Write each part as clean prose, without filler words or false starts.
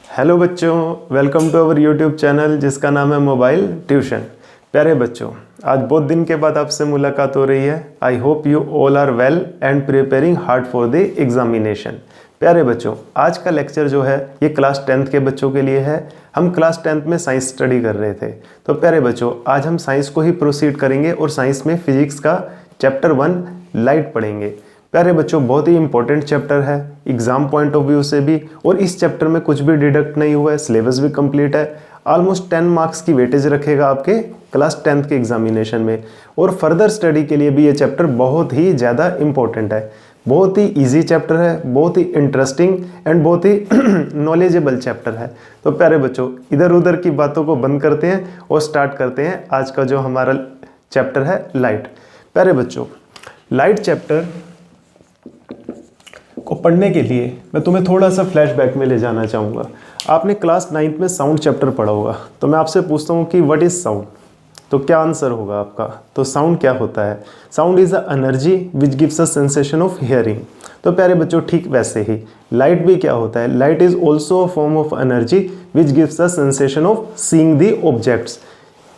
Hello बच्चों, welcome to our YouTube channel जिसका नाम है मोबाइल ट्यूशन। प्यारे बच्चों, आज बहुत दिन के बाद आपसे मुलाकात हो रही है। I hope you all are well and preparing hard for the examination. प्यारे बच्चों, आज का लेक्चर जो है ये क्लास 10th के बच्चों के लिए है। हम क्लास 10th में साइंस स्टडी कर रहे थे। तो प्यारे बच्चों, आज हम साइंस को ही प्रोसीड करेंगे और साइंस में फिजिक्स का चैप्टर 1 लाइट पढ़ेंगे। प्यारे बच्चों, बहुत ही इंपॉर्टेंट चैप्टर है एग्जाम पॉइंट ऑफ व्यू से भी, और इस चैप्टर में कुछ भी डिडक्ट नहीं हुआ है, सिलेबस भी कंप्लीट है। ऑलमोस्ट 10 मार्क्स की वेटेज रखेगा आपके क्लास 10th के एग्जामिनेशन में, और फर्दर स्टडी के लिए भी ये चैप्टर बहुत ही ज़्यादा इंपॉर्टेंट है। बहुत ही इजी चैप्टर है, बहुत ही इंटरेस्टिंग एंड बहुत ही नॉलेजेबल चैप्टर है। तो प्यारे बच्चों, इधर उधर की बातों को बंद करते हैं और स्टार्ट करते हैं आज का जो हमारा चैप्टर है लाइट। प्यारे बच्चों, लाइट चैप्टर को पढ़ने के लिए मैं तुम्हें थोड़ा सा फ्लैशबैक में ले जाना चाहूँगा। आपने क्लास 9th में साउंड चैप्टर पढ़ा होगा, तो मैं आपसे पूछता हूँ कि व्हाट इज़ साउंड, तो क्या आंसर होगा आपका? तो साउंड क्या होता है? Sound is a energy which gives a sensation of hearing. तो प्यारे बच्चों, ठीक वैसे ही लाइट भी क्या होता है? Light is also a form of energy which gives a sensation of seeing the objects.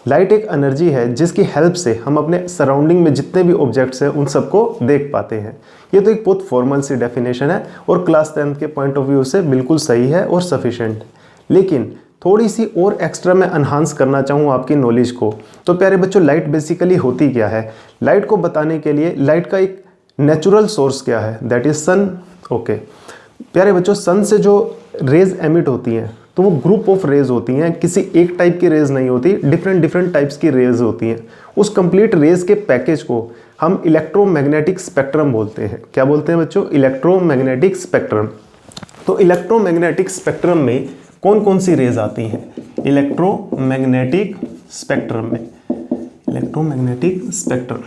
Light एक एनर्जी है जिसकी हेल्प से हम अपने सराउंडिंग में जितने भी ऑब्जेक्ट्स हैं उन सबको देख पाते हैं। ये तो एक बहुत फॉर्मल सी डेफिनेशन है और क्लास 10th के पॉइंट ऑफ व्यू से बिल्कुल सही है और सफिशेंट। लेकिन थोड़ी सी और एक्स्ट्रा मैं एनहांस करना चाहूँ आपकी नॉलेज को। तो प्यारे बच्चों, लाइट बेसिकली होती क्या है? लाइट को बताने के लिए लाइट का एक नेचुरल सोर्स क्या है? That is sun. ओके प्यारे बच्चों, सन से जो रेज एमिट होती हैं तो वो ग्रुप ऑफ रेज होती हैं, किसी एक टाइप की रेज नहीं होती, डिफरेंट टाइप्स की रेज होती हैं। उस कंप्लीट रेज के पैकेज को हम इलेक्ट्रोमैग्नेटिक स्पेक्ट्रम बोलते हैं। क्या बोलते हैं बच्चों? Electromagnetic spectrum. तो इलेक्ट्रोमैग्नेटिक स्पेक्ट्रम में कौन कौन सी रेज आती हैं? इलेक्ट्रोमैग्नेटिक स्पेक्ट्रम में, इलेक्ट्रोमैग्नेटिक स्पेक्ट्रम,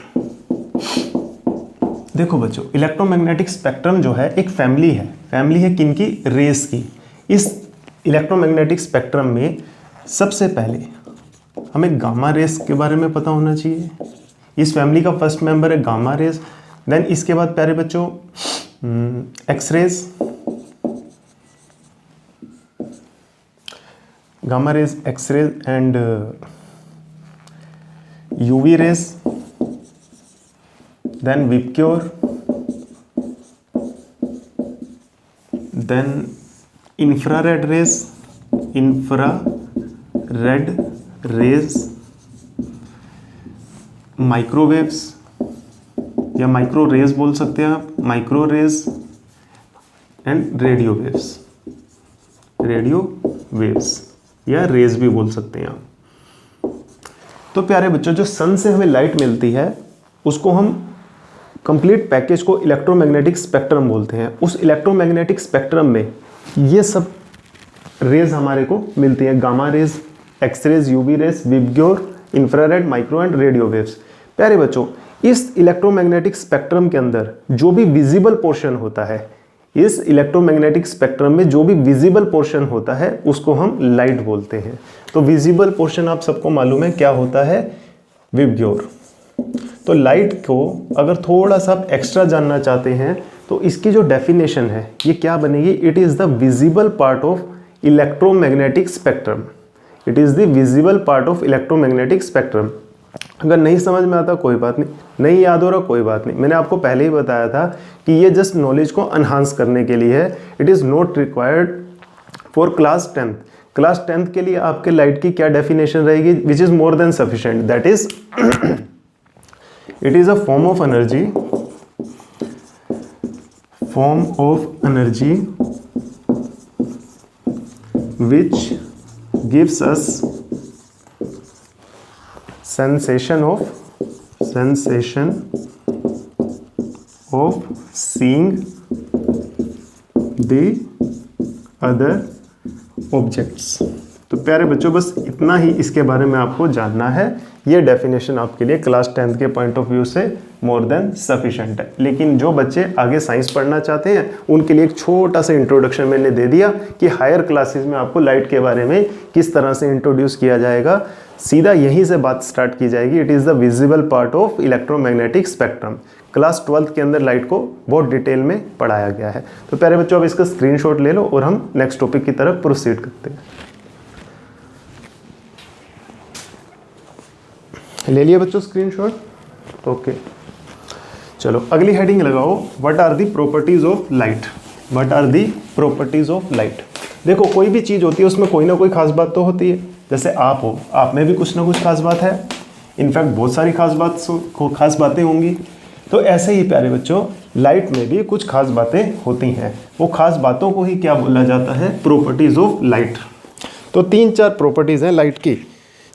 देखो बच्चों, इलेक्ट्रोमैग्नेटिक स्पेक्ट्रम जो है एक फैमिली है किन की? रेज की। इस इलेक्ट्रोमैग्नेटिक स्पेक्ट्रम में सबसे पहले हमें गामा रेस के बारे में पता होना चाहिए। इस फैमिली का फर्स्ट मेंबर है गामा रेस। देन इसके बाद प्यारे बच्चों X rays, gamma rays, X rays and UV rays, then VIBGYOR, then infrared rays, microwaves या माइक्रो रेज बोल सकते हैं आप, micro rays and radio waves या रेज भी बोल सकते हैं आप। तो प्यारे बच्चों, जो सन से हमें लाइट मिलती है उसको हम कंप्लीट पैकेज को इलेक्ट्रोमैग्नेटिक स्पेक्ट्रम बोलते हैं। उस इलेक्ट्रोमैग्नेटिक स्पेक्ट्रम में ये सब रेज हमारे को मिलती है, gamma rays, X rays, UV rays, VIBGYOR, infrared, micro and radio waves. प्यारे बच्चों, इस इलेक्ट्रोमैग्नेटिक स्पेक्ट्रम के अंदर जो भी विजिबल पोर्शन होता है, इस इलेक्ट्रोमैग्नेटिक स्पेक्ट्रम में जो भी विजिबल पोर्शन होता है उसको हम लाइट बोलते हैं। तो विजिबल पोर्शन आप सबको मालूम है क्या होता है? विबग्योर। तो लाइट को अगर थोड़ा सा आप एक्स्ट्रा जानना चाहते हैं तो इसकी जो डेफिनेशन है ये क्या बनेगी? It is the visible part of electromagnetic spectrum. It is the visible part of electromagnetic spectrum. अगर नहीं समझ में आता कोई बात नहीं याद हो रहा कोई बात नहीं, मैंने आपको पहले ही बताया था कि ये जस्ट नॉलेज को एनहांस करने के लिए है। It is not required for class 10th। Class 10th के लिए आपके लाइट की क्या डेफिनेशन रहेगी? Which is more than sufficient. That is it is a form of energy which gives us sensation of seeing the other objects। तो प्यारे बच्चों, बस इतना ही इसके बारे में आपको जानना है। ये डेफिनेशन आपके लिए क्लास 10th के पॉइंट ऑफ व्यू से मोर देन सफिशेंट है। लेकिन जो बच्चे आगे साइंस पढ़ना चाहते हैं उनके लिए एक छोटा सा इंट्रोडक्शन मैंने दे दिया कि हायर क्लासेस में आपको लाइट के बारे में किस तरह से इंट्रोड्यूस किया जाएगा। सीधा यहीं से बात स्टार्ट की जाएगी। It is the visible part of electromagnetic spectrum. Class 12th के अंदर लाइट को बहुत डिटेल में पढ़ाया गया है। तो प्यारे बच्चों अब इसका स्क्रीनशॉट ले लो और हम नेक्स्ट टॉपिक की तरफ प्रोसीड करते हैं। ले लिया बच्चों स्क्रीनशॉट? ओके, चलो अगली हेडिंग लगाओ, what are the properties of light. What are the properties of light. देखो कोई भी चीज़ होती है उसमें कोई ना कोई खास बात तो होती है। जैसे आप हो, आप में भी कुछ ना कुछ खास बात है, इनफैक्ट बहुत सारी खास बातें होंगी। तो ऐसे ही प्यारे बच्चों लाइट में भी कुछ खास बातें होती हैं। वो खास बातों को ही क्या बोला जाता है? Properties of light. तो 3-4 प्रॉपर्टीज़ हैं लाइट की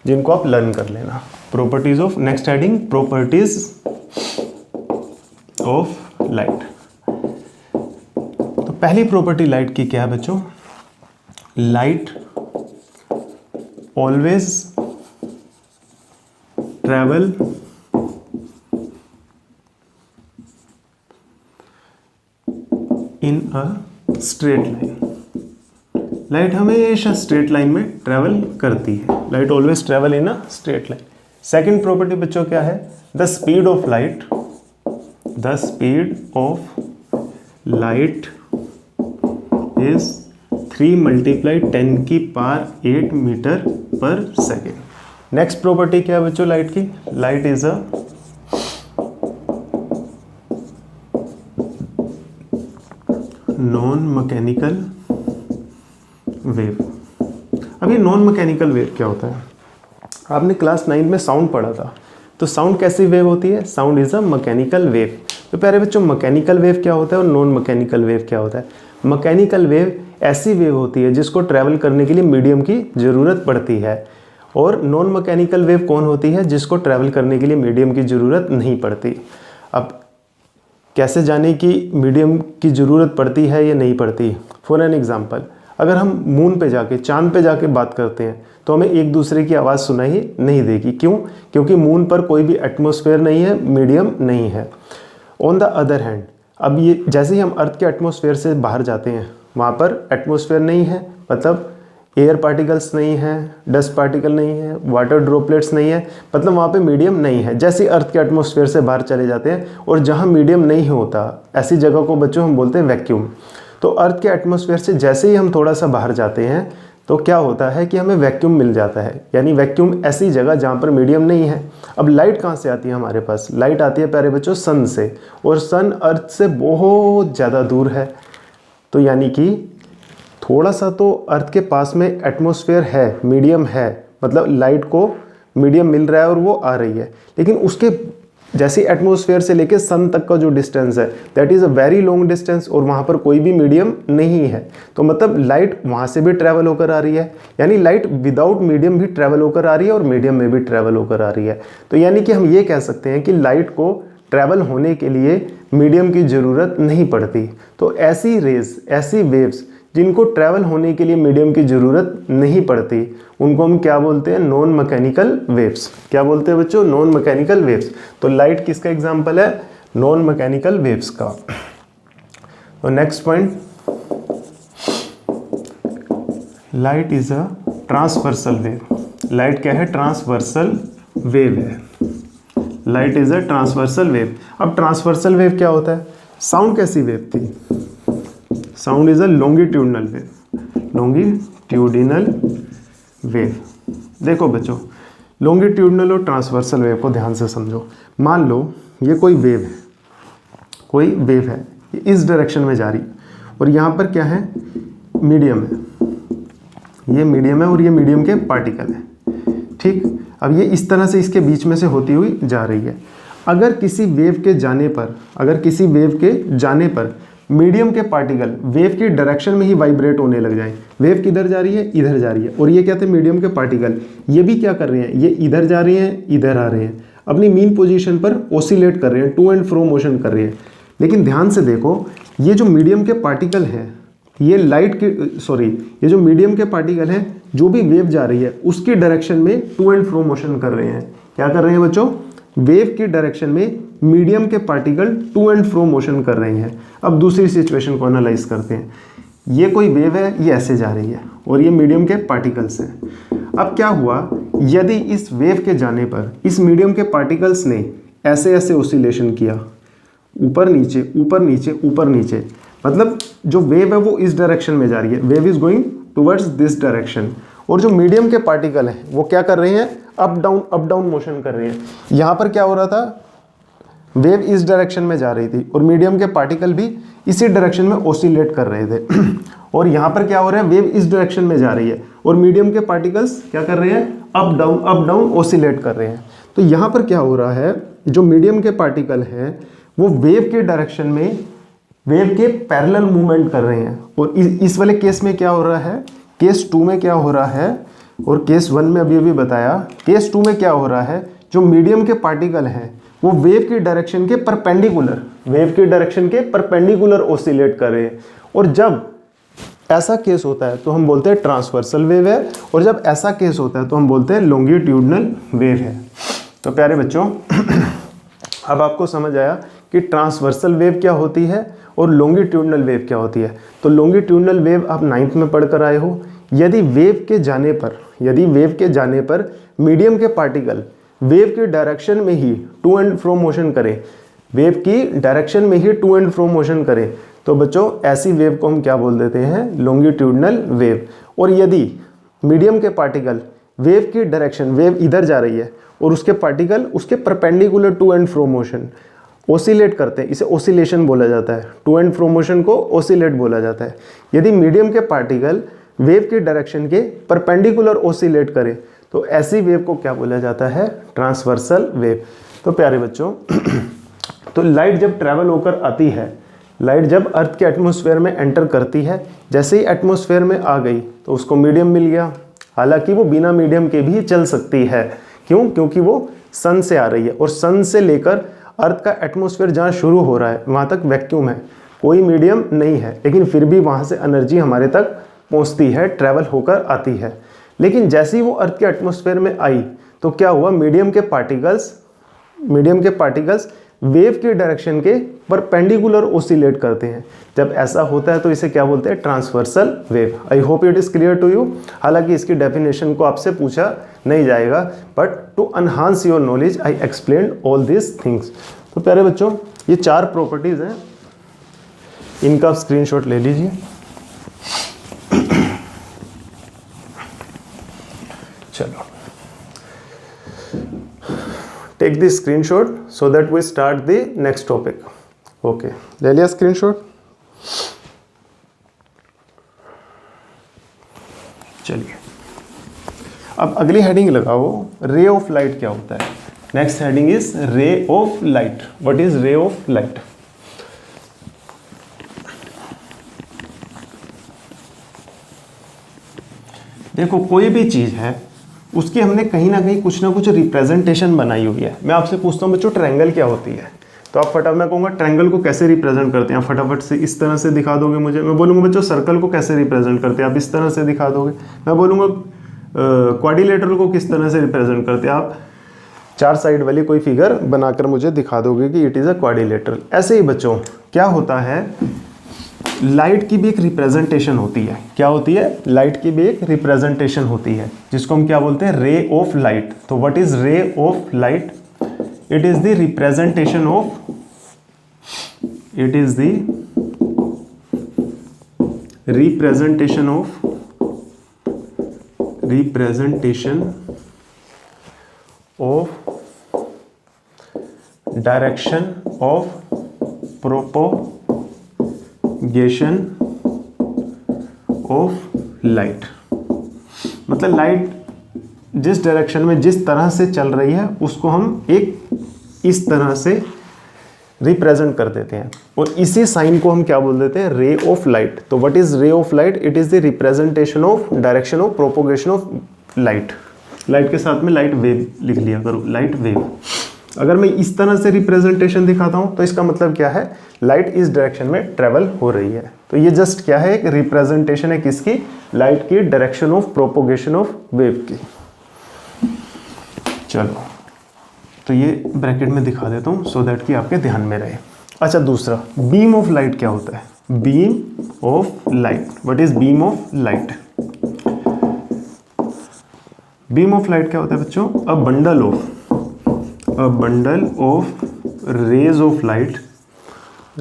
जिनको आप लर्न कर लेना। Properties of, next heading properties of light. तो पहली प्रॉपर्टी लाइट की क्या है बच्चों? Light always travel in a straight line. Light हमेशा स्ट्रेट लाइन में ट्रैवल करती है। Light always travel in a straight line. Second property बच्चों क्या है? The speed of light, the speed of light is 3 × 10⁸ metre per second. Next property क्या है बच्चों लाइट की? Light is a non mechanical wave. अब ये नॉन मैकेनिकल वेव क्या होता है? आपने क्लास 9 में साउंड पढ़ा था। तो साउंड कैसी वेव होती है? Sound is a mechanical wave. तो प्यारे बच्चों मैकेनिकल वेव क्या होता है और नॉन मैकेनिकल वेव क्या होता है? मैकेनिकल वेव ऐसी वेव होती है जिसको ट्रैवल करने के लिए मीडियम की ज़रूरत पड़ती है, और नॉन मैकेनिकल वेव कौन होती है? जिसको ट्रैवल करने के लिए मीडियम की ज़रूरत नहीं पड़ती। अब कैसे जाने कि मीडियम की ज़रूरत पड़ती है या नहीं पड़ती? फॉर एन एग्जाम्पल, अगर हम मून पे जाके, चांद पे जाके बात करते हैं तो हमें एक दूसरे की आवाज़ सुनाई नहीं देगी। क्यों? क्योंकि मून पर कोई भी एटमॉस्फेयर नहीं है, मीडियम नहीं है। ऑन द अदर हैंड, अब ये जैसे ही हम अर्थ के एटमॉस्फेयर से बाहर जाते हैं वहाँ पर एटमॉस्फेयर नहीं है, मतलब एयर पार्टिकल्स नहीं है, डस्ट पार्टिकल नहीं है, वाटर ड्रॉपलेट्स नहीं है, मतलब वहाँ पे मीडियम नहीं है। जैसे अर्थ के एटमॉस्फेयर से बाहर चले जाते हैं और जहाँ मीडियम नहीं होता ऐसी जगह को बच्चों हम बोलते हैं वैक्यूम। तो अर्थ के एटमॉस्फेयर से जैसे ही हम थोड़ा सा बाहर जाते हैं तो क्या होता है कि हमें वैक्यूम मिल जाता है, यानी वैक्यूम ऐसी जगह जहाँ पर मीडियम नहीं है। अब लाइट कहाँ से आती है हमारे पास? लाइट आती है प्यारे बच्चों सन से, और सन अर्थ से बहुत ज़्यादा दूर है। तो यानी कि थोड़ा सा तो अर्थ के पास में एटमॉस्फेयर है, मीडियम है, मतलब लाइट को मीडियम मिल रहा है और वो आ रही है। लेकिन उसके जैसे एटमॉस्फेयर से लेके सन तक का जो डिस्टेंस है that is a very long distance, और वहाँ पर कोई भी मीडियम नहीं है। तो मतलब लाइट वहाँ से भी ट्रैवल होकर आ रही है, यानी लाइट विदाउट मीडियम भी ट्रैवल होकर आ रही है और मीडियम में भी ट्रैवल होकर आ रही है। तो यानी कि हम ये कह सकते हैं कि लाइट को ट्रैवल होने के लिए मीडियम की ज़रूरत नहीं पड़ती। तो ऐसी रेज, ऐसी वेव्स जिनको ट्रैवल होने के लिए मीडियम की ज़रूरत नहीं पड़ती, उनको हम क्या बोलते हैं? Non mechanical waves. क्या बोलते हैं बच्चों? Non mechanical waves. तो लाइट किसका एग्जांपल है? नॉन मैकेनिकल वेव्स का। तो next point, light is a transversal wave. Light क्या है? ट्रांसवर्सल वेव है। Light is a transversal wave. अब ट्रांसवर्सल वेव क्या होता है? साउंड कैसी वेव थी? Sound is a longitudinal wave. Longitudinal wave. देखो बच्चों, लॉन्गिट्यूडिनल और ट्रांसवर्सल वेव को ध्यान से समझो। मान लो ये कोई वेव है, कोई वेव है, ये इस डायरेक्शन में जा रही है, और यहाँ पर क्या है? मीडियम है। ये मीडियम है और ये मीडियम के पार्टिकल है, ठीक। अब ये इस तरह से इसके बीच में से होती हुई जा रही है। अगर किसी वेव के जाने पर मीडियम के पार्टिकल वेव की डायरेक्शन में ही वाइब्रेट होने लग जाएं, वेव किधर जा रही है? इधर जा रही है, और ये क्या थे? मीडियम के पार्टिकल, ये भी क्या कर रहे हैं? ये इधर जा रहे हैं, इधर आ रहे हैं, अपनी मीन पोजीशन पर ऑसिलेट कर रहे हैं, टू एंड फ्रो मोशन कर रहे हैं। लेकिन ध्यान से देखो, ये जो मीडियम के पार्टिकल हैं, ये ये जो मीडियम के पार्टिकल हैं, जो भी वेव जा रही है उसकी डायरेक्शन में टू एंड फ्रो मोशन कर रहे हैं। क्या कर रहे हैं बच्चों? वेव की डायरेक्शन में मीडियम के particle to and fro motion कर रहे हैं। अब दूसरी सिचुएशन को एनालाइज करते हैं। ये कोई वेव है, ये ऐसे जा रही है और ये मीडियम के पार्टिकल्स हैं। अब क्या हुआ, यदि इस वेव के जाने पर इस मीडियम के पार्टिकल्स ने ऐसे ऐसे ऑसिलेशन किया, ऊपर नीचे ऊपर नीचे ऊपर नीचे, मतलब जो वेव है वो इस डायरेक्शन में जा रही है, wave is going towards this direction. और जो मीडियम के पार्टिकल हैं वो क्या कर रहे हैं, अप डाउन मोशन कर रहे हैं। यहाँ पर क्या हो रहा था, वेव इस डायरेक्शन में जा रही थी और मीडियम के पार्टिकल भी इसी डायरेक्शन में ओसिलेट कर रहे थे और यहाँ पर क्या हो रहा है, वेव इस डायरेक्शन में जा रही है और मीडियम के पार्टिकल्स क्या कर रहे हैं, अप डाउन ओसिलेट कर रहे हैं। तो यहाँ पर क्या हो रहा है, जो मीडियम के पार्टिकल हैं वो वेव के डायरेक्शन में वेव के पैरेलल मूवमेंट कर रहे हैं। और इस वाले केस में क्या हो रहा है, केस 2 में क्या हो रहा है और केस 1 में अभी बताया, केस 2 में क्या हो रहा है, जो मीडियम के पार्टिकल हैं वो वेव की डायरेक्शन के परपेंडिकुलर ओसिलेट कर रहे हैं। और जब ऐसा केस होता है तो हम बोलते हैं ट्रांसवर्सल वेव है, और जब ऐसा केस होता है तो हम बोलते हैं लॉन्गिट्यूडनल वेव है। तो प्यारे बच्चों अब आपको समझ आया कि ट्रांसवर्सल वेव क्या होती है और लॉन्गिट्यूडनल वेव क्या होती है। तो लॉन्गिट्यूडनल वेव आप 9th में पढ़कर आए हो। यदि वेव के जाने पर मीडियम के पार्टिकल वेव की डायरेक्शन में ही टू एंड फ्रो मोशन करें, तो बच्चों ऐसी वेव को हम क्या बोल देते हैं, लॉन्गिट्यूडनल वेव। और यदि मीडियम के पार्टिकल वेव की डायरेक्शन, वेव इधर जा रही है और उसके पार्टिकल उसके perpendicular to and fro motion oscillate करते हैं, इसे ओसिलेशन बोला जाता है, टू एंड फ्रो मोशन को ओसिलेट बोला जाता है। यदि मीडियम के पार्टिकल वेव की डायरेक्शन के परपेंडिकुलर ओसिलेट करें तो ऐसी वेव को क्या बोला जाता है, ट्रांसवर्सल वेव। तो प्यारे बच्चों तो लाइट जब ट्रैवल होकर आती है, लाइट जब अर्थ के एटमॉस्फेयर में एंटर करती है, जैसे ही एटमॉस्फेयर में आ गई तो उसको मीडियम मिल गया। हालांकि वो बिना मीडियम के भी चल सकती है, क्यों, क्योंकि वो सन से आ रही है और सन से लेकर अर्थ का एटमॉस्फेयर जहाँ शुरू हो रहा है वहाँ तक वैक्यूम है, कोई मीडियम नहीं है, लेकिन फिर भी वहाँ से एनर्जी हमारे तक पहुँचती है, ट्रैवल होकर आती है। लेकिन जैसे ही वो अर्थ के एटमॉस्फेयर में आई तो क्या हुआ, मीडियम के पार्टिकल्स वेव के डायरेक्शन के परपेंडिकुलर ओसिलेट करते हैं। जब ऐसा होता है तो इसे क्या बोलते हैं, transversal wave. I hope it is clear to you. हालांकि इसकी डेफिनेशन को आपसे पूछा नहीं जाएगा, but to enhance your knowledge I explain all this things. तो प्यारे बच्चों ये 4 प्रॉपर्टीज हैं, इनका स्क्रीनशॉट ले लीजिए। चलो take the screenshot so that we start the next topic. Okay, ले लिया स्क्रीनशॉट। चलिए अब अगली हेडिंग लगाओ, रे ऑफ लाइट क्या होता है। Next heading is ray of light. What is ray of light. देखो कोई भी चीज है उसकी हमने कहीं ना कहीं कुछ ना कुछ रिप्रेजेंटेशन बनाई हुई है। मैं आपसे पूछता हूँ बच्चों ट्रायंगल क्या होती है, तो आप फटाफट, मैं कहूँगा ट्रायंगल को कैसे रिप्रेजेंट करते हैं, फटाफट से इस तरह से दिखा दोगे मुझे। मैं बोलूँगा बच्चों सर्कल को कैसे रिप्रेजेंट करते हैं, आप इस तरह से दिखा दोगे। मैं बोलूँगा क्वाड्रिलेटरल को किस तरह से रिप्रेजेंट करते हैं, आप 4 साइड वाली कोई फिगर बनाकर मुझे दिखा दोगे कि इट इज़ अ क्वाड्रिलेटरल। ऐसे ही बच्चों क्या होता है, लाइट की भी एक रिप्रेजेंटेशन होती है। क्या होती है, लाइट की भी एक रिप्रेजेंटेशन होती है, जिसको हम क्या बोलते हैं, रे ऑफ लाइट। तो what is ray of light, it is the representation of direction of propagation of light. मतलब लाइट जिस डायरेक्शन में जिस तरह से चल रही है उसको हम एक इस तरह से रिप्रेजेंट कर देते हैं, और इसी साइन को हम क्या बोल देते हैं, रे ऑफ लाइट। तो what is ray of light, it is the representation of direction of propagation of light. Light के साथ में लाइट वेव लिख लिया करो, लाइट वेव। अगर मैं इस तरह से रिप्रेजेंटेशन दिखाता हूं तो इसका मतलब क्या है, लाइट इस डायरेक्शन में ट्रेवल हो रही है। तो ये जस्ट क्या है, एक रिप्रेजेंटेशन है किसकी, लाइट की direction of propagation of wave की। चलो तो ये ब्रैकेट में दिखा देता हूं सो दैट कि आपके ध्यान में रहे। अच्छा दूसरा, बीम ऑफ लाइट क्या होता है, beam of light. What is beam of light, beam of light क्या होता है बच्चों, a bundle of rays of light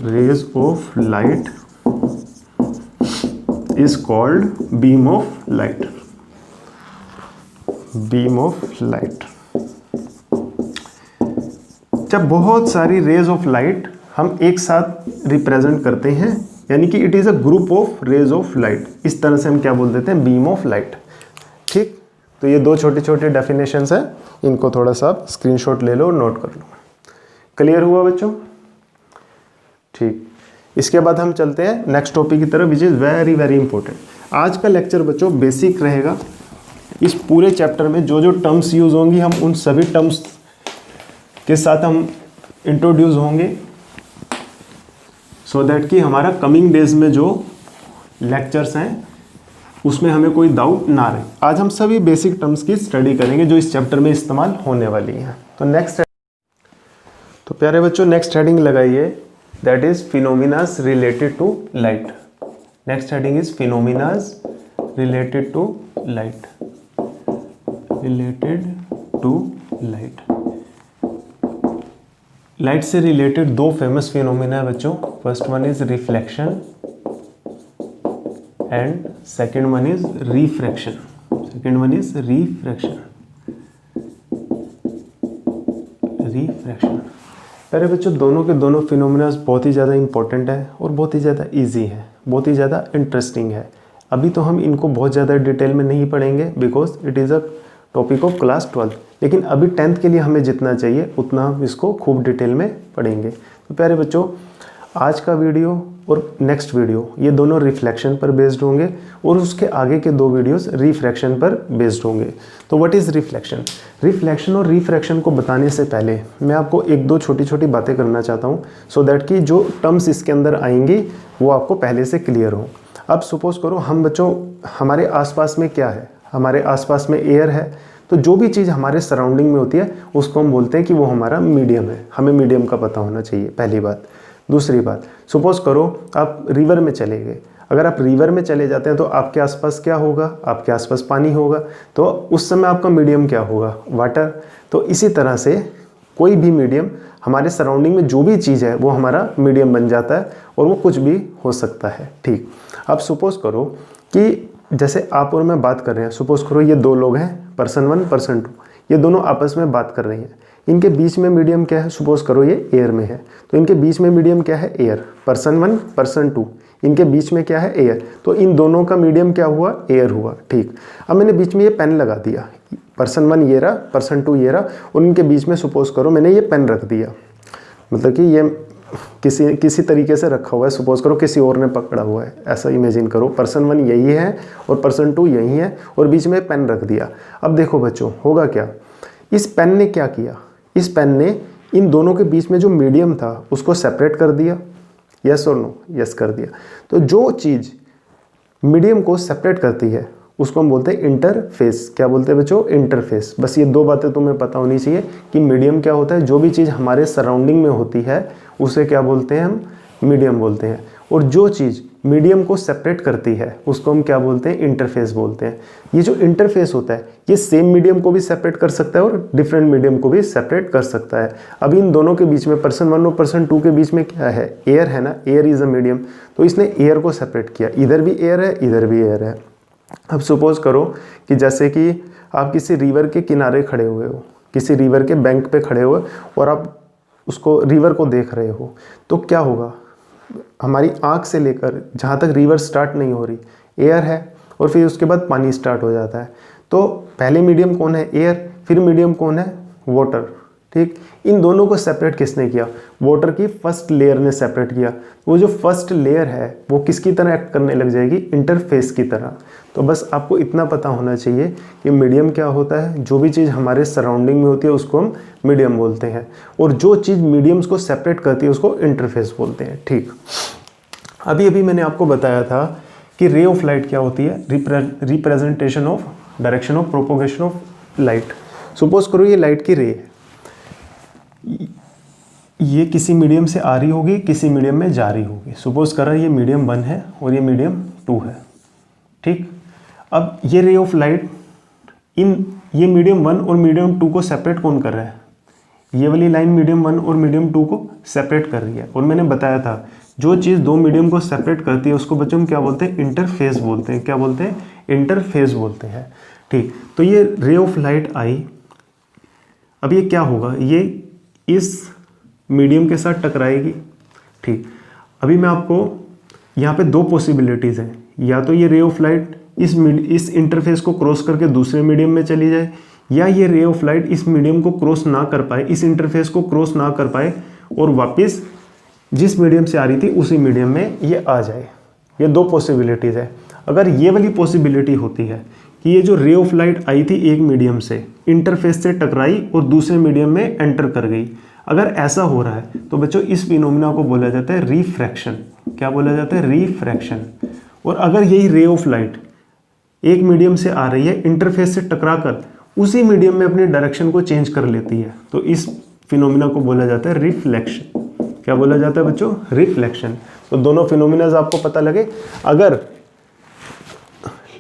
rays of light is called beam of light. beam of light. जब बहुत सारी रेज ऑफ लाइट हम एक साथ रिप्रेजेंट करते हैं, यानी कि it is a group of rays of light, इस तरह से हम क्या बोल देते हैं, बीम ऑफ लाइट। ठीक, तो ये दो छोटे छोटे डेफिनेशंस हैं, इनको थोड़ा सा आप स्क्रीनशॉट ले लो और नोट कर लो। क्लियर हुआ बच्चों? ठीक, इसके बाद हम चलते हैं नेक्स्ट टॉपिक की तरफ, which is very very important. आज का लेक्चर बच्चों बेसिक रहेगा। इस पूरे चैप्टर में जो जो टर्म्स यूज़ होंगी, हम उन सभी टर्म्स के साथ हम इंट्रोड्यूस होंगे, सो दैट कि हमारा कमिंग डेज में जो लेक्चर्स हैं उसमें हमें कोई डाउट ना रहे। आज हम सभी बेसिक टर्म्स की स्टडी करेंगे जो इस चैप्टर में इस्तेमाल होने वाली हैं। तो नेक्स्ट, तो प्यारे बच्चों नेक्स्ट हेडिंग लगाइए, that is phenomenas related to light. Next heading is phenomenas related to light, related to light. Light से रिलेटेड दो फेमस फिनोमिना है बच्चों। First one is reflection and second one is refraction. Second one is refraction, refraction. अरे बच्चों दोनों के दोनों phenomena बहुत ही ज़्यादा इंपॉर्टेंट है और बहुत ही ज़्यादा इजी है, बहुत ही ज़्यादा इंटरेस्टिंग है। अभी तो हम इनको बहुत ज़्यादा डिटेल में नहीं पढ़ेंगे because it is a topic of class 12, लेकिन अभी 10th के लिए हमें जितना चाहिए उतना हम इसको खूब डिटेल में पढ़ेंगे। तो प्यारे बच्चों आज का वीडियो और नेक्स्ट वीडियो ये दोनों रिफ्लेक्शन पर बेस्ड होंगे और उसके आगे के दो वीडियोस रिफ्रैक्शन पर बेस्ड होंगे। तो व्हाट इज़ रिफ्लेक्शन? रिफ्लेक्शन और रिफ्रैक्शन को बताने से पहले मैं आपको एक दो छोटी छोटी बातें करना चाहता हूँ, सो दैट कि जो टर्म्स इसके अंदर आएंगी वो आपको पहले से क्लियर हो। अब सपोज करो हम बच्चों, हमारे आसपास में क्या है, हमारे आसपास में एयर है, तो जो भी चीज़ हमारे सराउंडिंग में होती है उसको हम बोलते हैं कि वो हमारा मीडियम है। हमें मीडियम का पता होना चाहिए, पहली बात। दूसरी बात, सपोज करो आप रिवर में चले गए। अगर आप रिवर में चले जाते हैं तो आपके आसपास क्या होगा? आपके आसपास पानी होगा, तो उस समय आपका मीडियम क्या होगा? वाटर। तो इसी तरह से कोई भी मीडियम, हमारे सराउंडिंग में जो भी चीज़ है वो हमारा मीडियम बन जाता है और वो कुछ भी हो सकता है। ठीक, अब सपोज करो कि जैसे आप और मैं बात कर रहे हैं, सपोज करो ये दो लोग हैं, पर्सन 1 पर्सन 2, ये दोनों आपस में बात कर रहे हैं। इनके बीच में मीडियम क्या है? सपोज करो ये एयर में है, तो इनके बीच में मीडियम क्या है? एयर। पर्सन 1 पर्सन 2, इनके बीच में क्या है? एयर। तो इन दोनों का मीडियम क्या हुआ? एयर हुआ। ठीक, अब मैंने बीच में ये पेन लगा दिया, पर्सन 1 ये रहा, पर्सन 2 ये रहा, और इनके बीच में सपोज करो मैंने ये पेन रख दिया, मतलब कि ये किसी तरीके से रखा हुआ है, सपोज करो किसी और ने पकड़ा हुआ है, ऐसा इमेजिन करो। पर्सन 1 यही है और पर्सन 2 यही है और बीच में पेन रख दिया। अब देखो बच्चों होगा क्या, इस पेन ने क्या किया? इस पेन ने इन दोनों के बीच में जो मीडियम था उसको सेपरेट कर दिया। यस और नो? यस कर दिया। तो जो चीज़ मीडियम को सेपरेट करती है उसको हम बोलते हैं इंटरफेस। क्या बोलते हैं बच्चों? इंटरफेस। बस ये दो बातें तुम्हें पता होनी चाहिए कि मीडियम क्या होता है। जो भी चीज़ हमारे सराउंडिंग में होती है उसे क्या बोलते हैं? हम मीडियम बोलते हैं। और जो चीज़ मीडियम को सेपरेट करती है उसको हम क्या बोलते हैं? इंटरफेस बोलते हैं। ये जो इंटरफेस होता है ये सेम मीडियम को भी सेपरेट कर सकता है और डिफरेंट मीडियम को भी सेपरेट कर सकता है। अब इन दोनों के बीच में, पर्सन 1 और पर्सन 2 के बीच में क्या है? एयर है ना, एयर इज़ अ मीडियम। तो इसने एयर को सेपरेट किया, इधर भी एयर है, इधर भी एयर है। अब सपोज करो कि जैसे कि आप किसी रिवर के किनारे खड़े हुए हो, किसी रिवर के बैंक पे खड़े हुए और आप उसको रिवर को देख रहे हो, तो क्या होगा? हमारी आँख से लेकर जहाँ तक रिवर स्टार्ट नहीं हो रही एयर है और फिर उसके बाद पानी स्टार्ट हो जाता है। तो पहले मीडियम कौन है? एयर। फिर मीडियम कौन है? वाटर। ठीक, इन दोनों को सेपरेट किसने किया? वाटर की फर्स्ट लेयर ने सेपरेट किया। वो जो फर्स्ट लेयर है वो किसकी तरह एक्ट करने लग जाएगी? इंटरफेस की तरह। तो बस आपको इतना पता होना चाहिए कि मीडियम क्या होता है। जो भी चीज़ हमारे सराउंडिंग में होती है उसको हम मीडियम बोलते हैं, और जो चीज़ मीडियम्स को सेपरेट करती है उसको इंटरफेस बोलते हैं। ठीक, अभी मैंने आपको बताया था कि रे ऑफ लाइट क्या होती है? Representation of direction of propagation of light. Suppose करो ये लाइट की रे है, ये किसी मीडियम से आ रही होगी, किसी मीडियम में जा रही होगी। सपोज करा ये मीडियम 1 है और ये मीडियम 2 है। ठीक, अब ये रे ऑफ लाइट ये मीडियम 1 और मीडियम 2 को सेपरेट कौन कर रहा है? ये वाली लाइन मीडियम 1 और मीडियम 2 को सेपरेट कर रही है। और मैंने बताया था जो चीज़ दो मीडियम को सेपरेट करती है उसको बच्चों हम क्या बोलते हैं, इंटरफेस बोलते हैं। क्या बोलते हैं, इंटरफेस बोलते हैं। ठीक, तो ये रे ऑफ लाइट आई, अब ये क्या होगा, ये इस मीडियम के साथ टकराएगी। ठीक, अभी मैं आपको यहाँ पे दो पॉसिबिलिटीज़ हैं, या तो ये रे ऑफ लाइट इस इंटरफेस को क्रॉस करके दूसरे मीडियम में चली जाए, या ये रे ऑफ लाइट इस मीडियम को क्रॉस ना कर पाए, इस इंटरफेस को क्रॉस ना कर पाए और वापस जिस मीडियम से आ रही थी उसी मीडियम में ये आ जाए। ये दो पॉसिबिलिटीज़ है। अगर ये वाली पॉसिबिलिटी होती है कि ये जो रे ऑफ लाइट आई थी एक मीडियम से, इंटरफेस से टकराई और दूसरे मीडियम में एंटर कर गई, अगर ऐसा हो रहा है तो बच्चों इस फिनोमिना को बोला जाता है रिफ्रैक्शन। क्या बोला जाता है, रिफ्रैक्शन। और अगर यही रे ऑफ लाइट एक मीडियम से आ रही है, इंटरफेस से टकरा कर उसी मीडियम में अपनी डायरेक्शन को चेंज कर लेती है, तो इस फिनोमिना को बोला जाता है रिफ्लेक्शन। क्या बोला जाता है बच्चों, रिफ्लेक्शन। तो दोनों फिनोमिनाज आपको पता लगे। अगर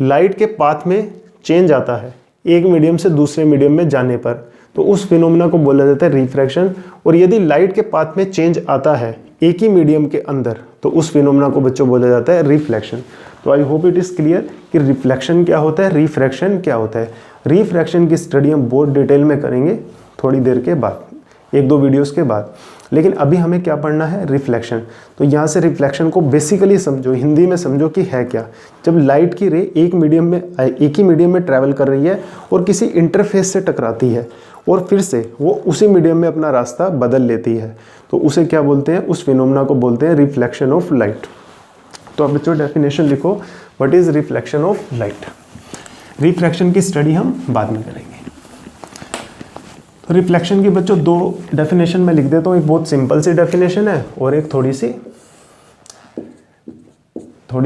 लाइट के पाथ में चेंज आता है एक मीडियम से दूसरे मीडियम में जाने पर, तो उस फिनोमिना को बोला जाता है रिफ्रैक्शन। और यदि लाइट के पाथ में चेंज आता है एक ही मीडियम के अंदर, तो उस फिनोमिना को बच्चों बोला जाता है रिफ्लेक्शन। तो आई होप इट इज़ क्लियर कि रिफ्लेक्शन क्या होता है, रिफ्रैक्शन क्या होता है। रिफ्रैक्शन की स्टडी हम बहुत डिटेल में करेंगे थोड़ी देर के बाद, एक दो वीडियोस के बाद। लेकिन अभी हमें क्या पढ़ना है, रिफ्लेक्शन। तो यहाँ से रिफ्लेक्शन को बेसिकली समझो, हिंदी में समझो कि है क्या। जब लाइट की रे एक ही मीडियम में ट्रैवल कर रही है और किसी इंटरफेस से टकराती है और फिर से वो उसी मीडियम में अपना रास्ता बदल लेती है, तो उसे क्या बोलते हैं, उस फिनोमिना को बोलते हैं रिफ्लेक्शन ऑफ लाइट। तो अब बच्चों डेफिनेशन लिखो, what is reflection of light. Refraction की स्टडी हम बाद में करेंगे। तो रिफ्लेक्शन की बच्चों दो डेफिनेशन मैं लिख देता हूँ। एक बहुत सिंपल सी डेफिनेशन है और एक थोड़ी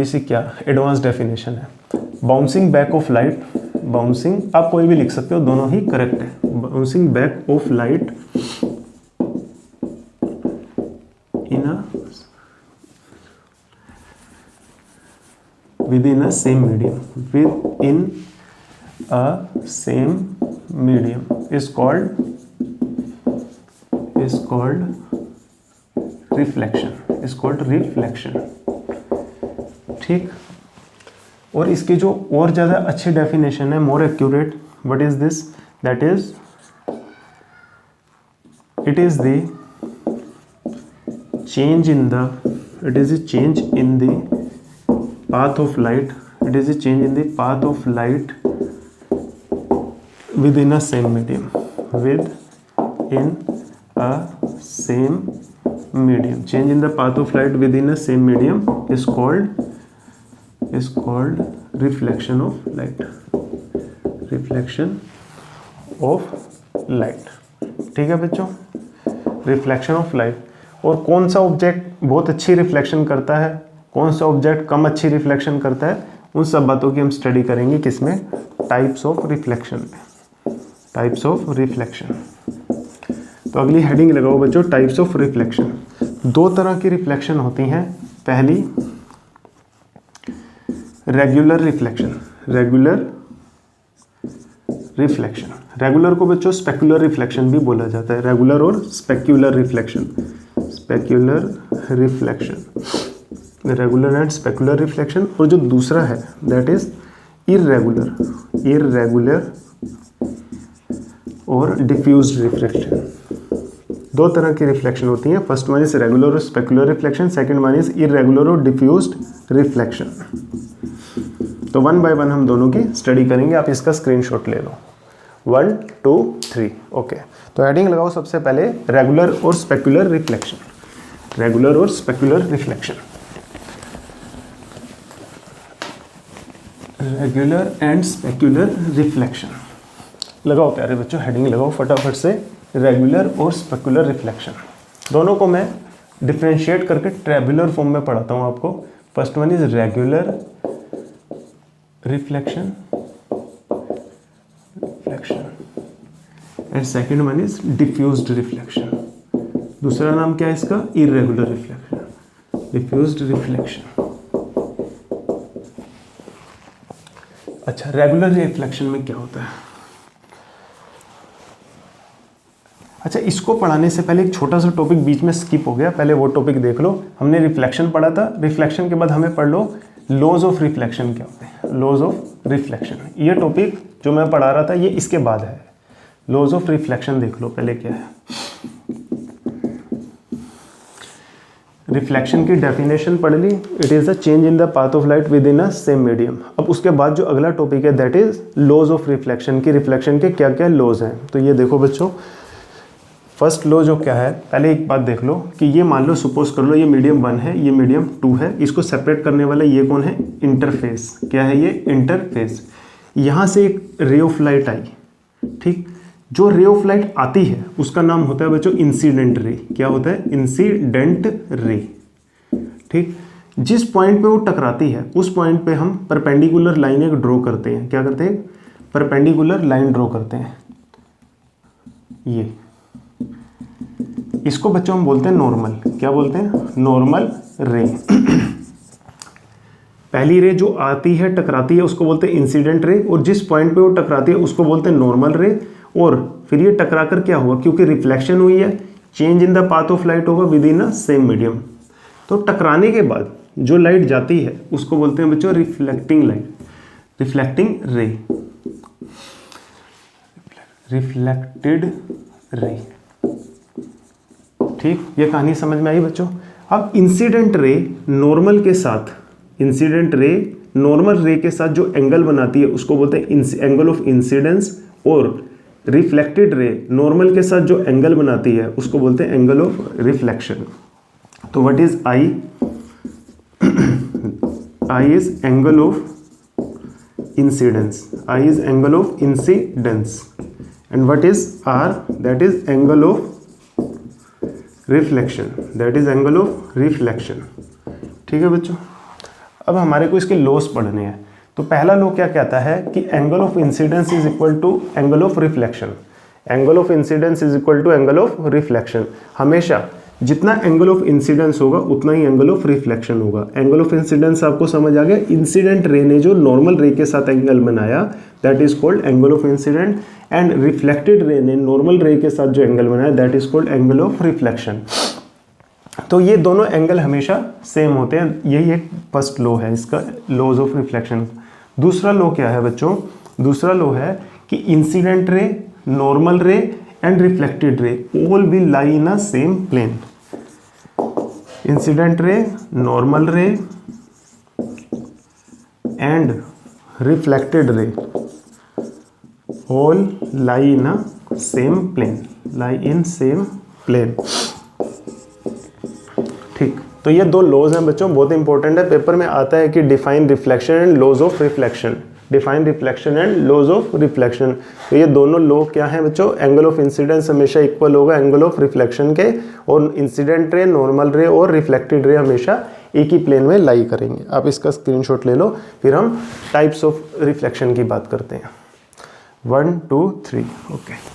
सी क्या एडवांस डेफिनेशन है। Bouncing back of light, bouncing आप कोई भी लिख सकते हो, दोनों ही करेक्ट है। Bouncing back of light within a same medium, within a same medium is called reflection, is called reflection। ठीक, और इसकी जो और ज़्यादा अच्छी डेफिनेशन है, more accurate, what is this, that is it is the change in the, it is a change in the path of light, it is a change in the path of light within a same medium, within a same medium, change in the path of light within a same medium is called reflection of light, reflection of light। ठीक है बच्चों, reflection of light. और कौन सा object बहुत अच्छी reflection करता है, कौन सा ऑब्जेक्ट कम अच्छी रिफ्लेक्शन करता है, उन सब बातों की हम स्टडी करेंगे किसमें, टाइप्स ऑफ रिफ्लेक्शन में, टाइप्स ऑफ रिफ्लेक्शन। तो अगली हेडिंग लगाओ बच्चों, टाइप्स ऑफ रिफ्लेक्शन। दो तरह की रिफ्लेक्शन होती हैं। पहली regular reflection, regular reflection. Regular को बच्चों स्पेक्युलर रिफ्लेक्शन भी बोला जाता है, रेगुलर और specular reflection, specular reflection, regular and specular reflection. और जो दूसरा है दैट इज इररेगुलर, इररेगुलर और डिफ्यूज्ड रिफ्लेक्शन। दो तरह की रिफ्लेक्शन होती हैं, फर्स्ट वन इज रेगुलर और specular reflection, second one is irregular और डिफ्यूज्ड रिफ्लेक्शन। तो वन बाय वन हम दोनों की स्टडी करेंगे, आप इसका स्क्रीनशॉट ले लो। 1 2 3 ओके। तो हेडिंग लगाओ सबसे पहले रेगुलर और स्पेक्युलर रिफ्लेक्शन, रेगुलर और specular reflection, regular and specular reflection. लगाओ प्यारे बच्चों, हेडिंग लगाओ फटाफट से, रेगुलर और स्पेक्युलर रिफ्लेक्शन। दोनों को मैं डिफ्रेंशिएट करके ट्रेबुलर फॉर्म में पढ़ाता हूँ आपको। First one is regular reflection, and second one is diffused reflection. दूसरा नाम क्या है इसका, इररेगुलर रिफ्लेक्शन, डिफ्यूज्ड रिफ्लेक्शन। अच्छा, रेगुलर रिफ्लेक्शन में क्या होता है, अच्छा, इसको पढ़ाने से पहले एक छोटा सा टॉपिक बीच में स्किप हो गया, पहले वो टॉपिक देख लो। हमने रिफ्लेक्शन पढ़ा था, रिफ्लेक्शन के बाद हमें पढ़ लो लॉज ऑफ रिफ्लेक्शन क्या होते हैं। लॉज ऑफ रिफ्लेक्शन, ये टॉपिक जो मैं पढ़ा रहा था ये इसके बाद है। लॉज ऑफ रिफ्लेक्शन देख लो पहले क्या है। रिफ्लेक्शन की डेफिनेशन पढ़ ली, it is the change in the path of light within a same medium. अब उसके बाद जो अगला टॉपिक है that is laws of reflection की रिफ्लेक्शन के क्या क्या लॉज हैं। तो ये देखो बच्चों, फर्स्ट लॉ जो क्या है, पहले एक बात देख लो कि ये मान लो सपोज कर लो ये मीडियम 1 है, ये मीडियम 2 है, इसको सेपरेट करने वाला ये कौन है, इंटरफेस। क्या है ये, इंटरफेस। यहाँ से एक रे ऑफ लाइट आई, ठीक, जो रे ऑफ लाइट आती है उसका नाम होता है बच्चों इंसिडेंट रे। क्या होता है, इंसिडेंट रे, ठीक। जिस पॉइंट पे वो टकराती है उस पॉइंट पे हम परपेंडिकुलर लाइन एक ड्रॉ करते हैं। क्या करते हैं, परपेंडिकुलर लाइन ड्रॉ करते हैं। ये इसको बच्चों हम बोलते हैं नॉर्मल। क्या बोलते हैं, नॉर्मल रे। पहली रे जो आती है टकराती है उसको बोलते हैं इंसिडेंट रे, और जिस पॉइंट पे वो टकराती है उसको बोलते हैं नॉर्मल रे। और फिर ये टकरा कर क्या हुआ, क्योंकि रिफ्लेक्शन हुई है, change in the path of light होगा within a same medium. तो टकराने के बाद जो लाइट जाती है उसको बोलते हैं बच्चों रिफ्लेक्टिंग लाइट, रिफ्लेक्टिंग रे, रिफ्लेक्टेड रे, ठीक। ये कहानी समझ में आई बच्चों। अब इंसिडेंट रे नॉर्मल के साथ, इंसिडेंट रे नॉर्मल रे के साथ जो एंगल बनाती है उसको बोलते हैं एंगल ऑफ इंसिडेंस, और रिफ्लेक्टेड रे नॉर्मल के साथ जो एंगल बनाती है उसको बोलते हैं एंगल ऑफ रिफ्लेक्शन। तो what is I, I is angle of incidence, I is angle of incidence, and what is R, that is angle of reflection, that is angle of reflection, ठीक है बच्चों। अब हमारे को इसके लॉस पढ़ने हैं। तो पहला लॉ क्या कहता है कि angle of incidence is equal to angle of reflection. Angle of incidence is equal to angle of reflection. हमेशा जितना एंगल ऑफ इंसिडेंस होगा उतना ही एंगल ऑफ रिफ्लेक्शन होगा। एंगल ऑफ इंसिडेंस आपको समझ आ गया, इंसिडेंट रे ने जो नॉर्मल रे के साथ एंगल बनाया that is called angle of incident, and reflected रे ने नॉर्मल रे के साथ जो एंगल बनाया that is called angle of reflection. तो ये दोनों एंगल हमेशा सेम होते हैं, यही एक फर्स्ट लॉ है इसका, लॉज ऑफ रिफ्लेक्शन। दूसरा लॉ क्या है बच्चों, दूसरा लॉ है कि incident ray, normal ray and reflected ray all will lie in a same plane. Incident ray, normal ray and reflected ray all lie in a same plane, lie in same plane, ठीक। तो ये दो laws हैं बच्चों, बहुत important है, paper में आता है कि define reflection and laws of reflection, define reflection and laws of reflection. तो ये दोनों लॉ क्या हैं बच्चों, एंगल ऑफ इंसिडेंस हमेशा इक्वल होगा एंगल ऑफ रिफ्लेक्शन के, और इंसिडेंट रे, नॉर्मल रे और रिफ्लेक्टेड रे हमेशा एक ही प्लेन में लाई करेंगे। आप इसका स्क्रीनशॉट ले लो, फिर हम टाइप्स ऑफ रिफ्लेक्शन की बात करते हैं। 1 2 3 ओके।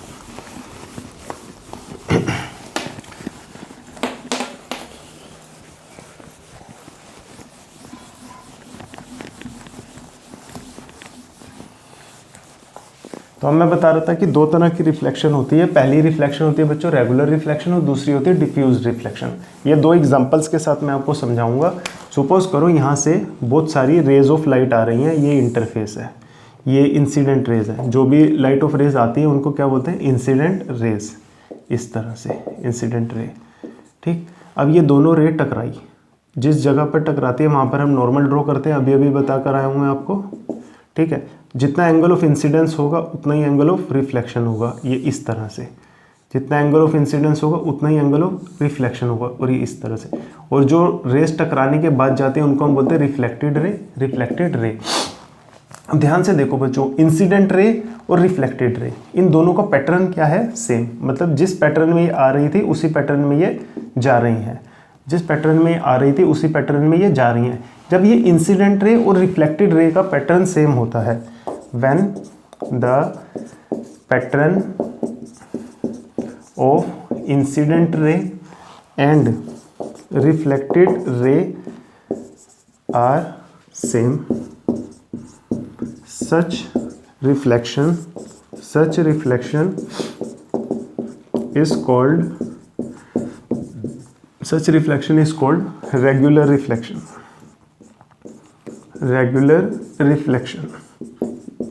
तो अब मैं बता रहा था कि दो तरह की रिफ्लेक्शन होती है। पहली रिफ्लेक्शन होती है बच्चों रेगुलर रिफ्लेक्शन, और दूसरी होती है डिफ्यूज रिफ्लेक्शन। ये दो एग्जांपल्स के साथ मैं आपको समझाऊंगा। सपोज करो यहाँ से बहुत सारी रेज ऑफ लाइट आ रही हैं, ये इंटरफेस है, ये इंसिडेंट रेज है। जो भी लाइट ऑफ रेज आती है उनको क्या बोलते हैं, इंसिडेंट रेज। इस तरह से इंसिडेंट रे, ठीक। अब ये दोनों रे टकराई, जिस जगह पर टकराती है वहाँ पर हम नॉर्मल ड्रॉ करते हैं, अभी अभी बता कर आया हूँ मैं आपको, ठीक है। जितना एंगल ऑफ इंसिडेंस होगा उतना ही एंगल ऑफ रिफ्लेक्शन होगा, ये इस तरह से। जितना एंगल ऑफ इंसिडेंस होगा उतना ही एंगल ऑफ रिफ्लेक्शन होगा, और ये इस तरह से। और जो रेस टकराने के बाद जाते हैं उनको हम बोलते हैं रिफ्लेक्टेड रे, रिफ्लेक्टेड रे। अब ध्यान से देखो बच्चों, इंसिडेंट रे और रिफ्लेक्टेड रे, इन दोनों का पैटर्न क्या है, सेम। मतलब जिस पैटर्न में ये आ रही थी उसी पैटर्न में ये जा रही हैं, जिस पैटर्न में आ रही थी उसी पैटर्न में ये जा रही हैं। जब ये इंसिडेंट रे और रिफ्लेक्टेड रे का पैटर्न सेम होता है, when the pattern of incident ray and reflected ray are same, such reflection is called such reflection is called regular reflection. Regular reflection,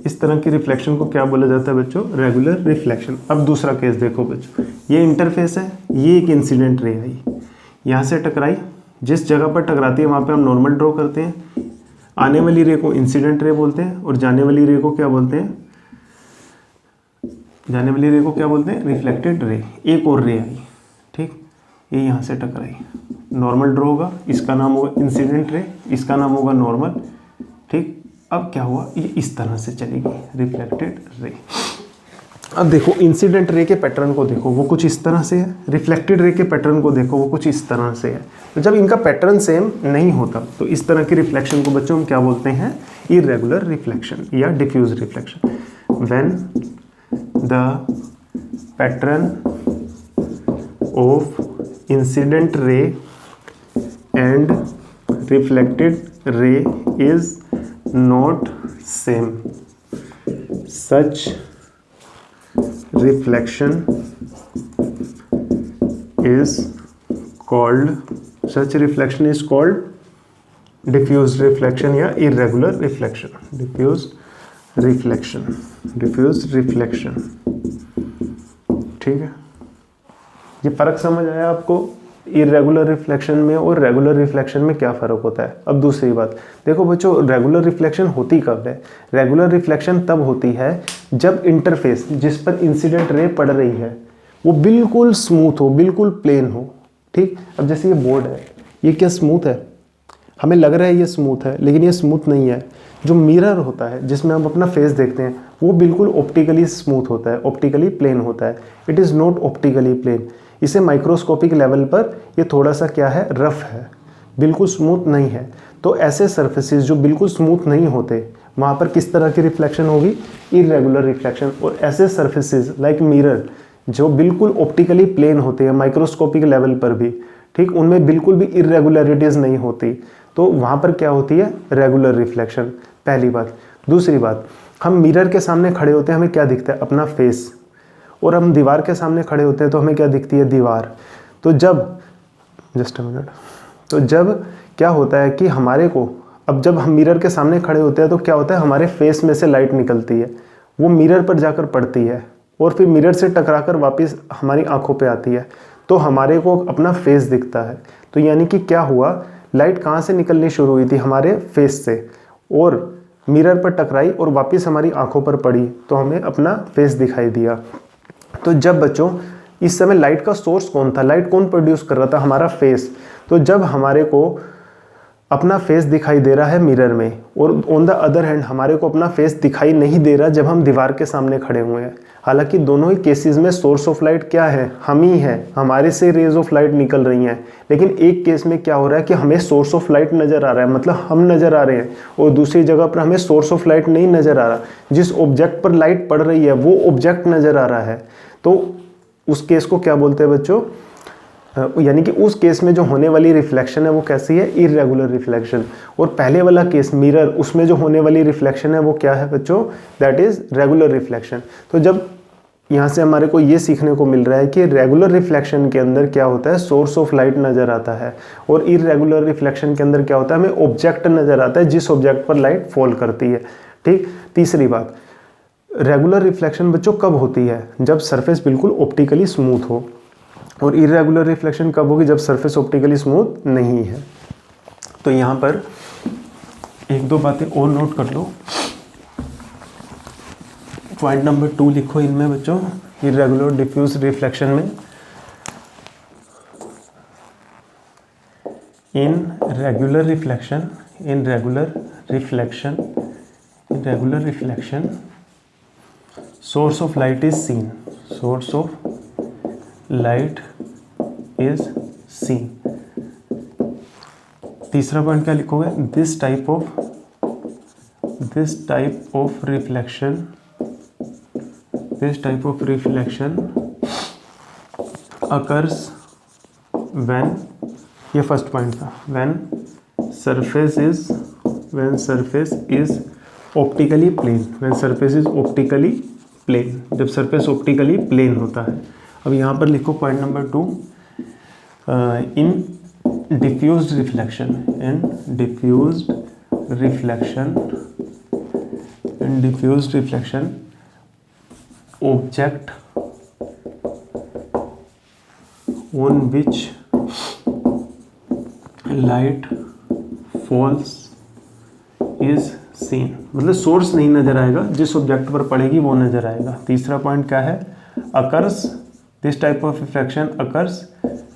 इस तरह की रिफ्लेक्शन को क्या बोला जाता है बच्चों? Regular reflection. अब दूसरा केस देखो बच्चों, ये इंटरफेस है, ये एक इंसिडेंट रे आई, यहाँ से टकराई, जिस जगह पर टकराती है वहाँ पे हम नॉर्मल ड्रॉ करते हैं। आने वाली रे को इंसिडेंट रे बोलते हैं और जाने वाली रे को क्या बोलते हैं? जाने वाली रे को क्या बोलते हैं? Reflected ray. एक और रे आई, ठीक, ये यहाँ से टकराई, नॉर्मल ड्रॉ होगा, इसका नाम होगा इंसिडेंट रे, इसका नाम होगा नॉर्मल, ठीक। अब क्या हुआ, ये इस तरह से चलेगी रिफ्लेक्टेड रे। अब देखो इंसिडेंट रे के पैटर्न को देखो, वो कुछ इस तरह से है, रिफ्लेक्टेड रे के पैटर्न को देखो, वो कुछ इस तरह से है। तो जब इनका पैटर्न सेम नहीं होता तो इस तरह की रिफ्लेक्शन को बच्चों हम क्या बोलते हैं? इर्रेगुलर रिफ्लेक्शन या diffuse reflection. When the pattern of incident ray and reflected ray is not same, such reflection is called diffuse reflection या irregular reflection। diffuse reflection, ठीक है। ये फर्क समझ आया आपको? इरेगुलर रिफ्लेक्शन में और रेगुलर रिफ्लेक्शन में क्या फ़र्क होता है? अब दूसरी बात देखो बच्चों, रेगुलर रिफ्लेक्शन होती कब है? रेगुलर रिफ्लेक्शन तब होती है जब इंटरफेस जिस पर इंसिडेंट रे पड़ रही है वो बिल्कुल स्मूथ हो, बिल्कुल प्लेन हो, ठीक। अब जैसे ये बोर्ड है, ये क्या स्मूथ है? हमें लग रहा है ये स्मूथ है, लेकिन ये स्मूथ नहीं है। जो मिरर होता है जिसमें हम अपना फेस देखते हैं वो बिल्कुल ऑप्टिकली स्मूथ होता है, ऑप्टिकली प्लेन होता है। It is not optically plane. इसे माइक्रोस्कोपिक लेवल पर ये थोड़ा सा क्या है? रफ है, बिल्कुल स्मूथ नहीं है। तो ऐसे सरफेसेस जो बिल्कुल स्मूथ नहीं होते वहाँ पर किस तरह की रिफ्लेक्शन होगी? Irregular reflection. और ऐसे सरफेसेस लाइक मिरर जो बिल्कुल ऑप्टिकली प्लेन होते हैं माइक्रोस्कोपिक लेवल पर भी, ठीक, उनमें बिल्कुल भी इरेगुलरिटीज़ नहीं होती, तो वहाँ पर क्या होती है? Regular reflection. पहली बात। दूसरी बात, हम मिरर के सामने खड़े होते हैं, हमें क्या दिखता है? अपना फेस। और हम दीवार के सामने खड़े होते हैं तो हमें क्या दिखती है? दीवार। तो जब जस्ट अ मिनट, तो जब क्या होता है कि हमारे को, अब जब हम मिरर के सामने खड़े होते हैं तो क्या होता है? हमारे फेस में से लाइट निकलती है, वो मिरर पर जाकर पड़ती है और फिर मिरर से टकराकर वापस हमारी आंखों पे आती है, तो हमारे को अपना फेस दिखता है। तो यानी कि क्या हुआ, लाइट कहाँ से निकलनी शुरू हुई थी? हमारे फेस से, और मिरर पर टकराई और वापस हमारी आंखों पर पड़ी तो हमें अपना फेस दिखाई दिया। तो जब बच्चों इस समय लाइट का सोर्स कौन था? लाइट कौन प्रोड्यूस कर रहा था? हमारा फेस। तो जब हमारे को अपना फेस दिखाई दे रहा है मिरर में, और ऑन द अदर हैंड हमारे को अपना फेस दिखाई नहीं दे रहा जब हम दीवार के सामने खड़े हुए हैं। हालांकि दोनों ही केसेस में सोर्स ऑफ लाइट क्या है? हम ही हैं, हमारे से रेज ऑफ लाइट निकल रही हैं। लेकिन एक केस में क्या हो रहा है कि हमें सोर्स ऑफ लाइट नज़र आ रहा है, मतलब हम नज़र आ रहे हैं, और दूसरी जगह पर हमें सोर्स ऑफ लाइट नहीं नज़र आ रहा। जिस ऑब्जेक्ट पर लाइट पड़ रही है वो ऑब्जेक्ट नज़र आ रहा है, तो उस केस को क्या बोलते हैं बच्चों? यानी कि उस केस में जो होने वाली रिफ्लेक्शन है वो कैसी है? Irregular reflection. और पहले वाला केस मिरर, उसमें जो होने वाली रिफ्लेक्शन है वो क्या है बच्चों? That is regular reflection. तो जब यहाँ से हमारे को ये सीखने को मिल रहा है कि रेगुलर रिफ्लेक्शन के अंदर क्या होता है? सोर्स ऑफ लाइट नज़र आता है, और इरेगुलर रिफ्लेक्शन के अंदर क्या होता है? हमें ऑब्जेक्ट नज़र आता है जिस ऑब्जेक्ट पर लाइट फॉल करती है, ठीक। तीसरी बात, रेगुलर रिफ्लेक्शन बच्चों कब होती है? जब सरफेस बिल्कुल ऑप्टिकली स्मूथ हो। और इरेगुलर रिफ्लेक्शन कब होगी? जब सरफेस ऑप्टिकली स्मूथ नहीं है। तो यहाँ पर एक दो बातें और नोट कर लो। पॉइंट नंबर 2 लिखो इनमें बच्चों, इरेगुलर डिफ्यूज रिफ्लेक्शन में, in regular reflection source of light is seen, source of light is seen। तीसरा पॉइंट क्या लिखोगे? this type of reflection occurs when, ये फर्स्ट पॉइंट था, when surface is optically plane, जब सरफेस ऑप्टिकली प्लेन होता है। अब यहाँ पर लिखो point number 2, in diffused reflection, object on which light falls is seen, मतलब सोर्स नहीं नजर आएगा, जिस ऑब्जेक्ट पर पड़ेगी वो नजर आएगा। तीसरा पॉइंट क्या है, occurs, this type of reflection occurs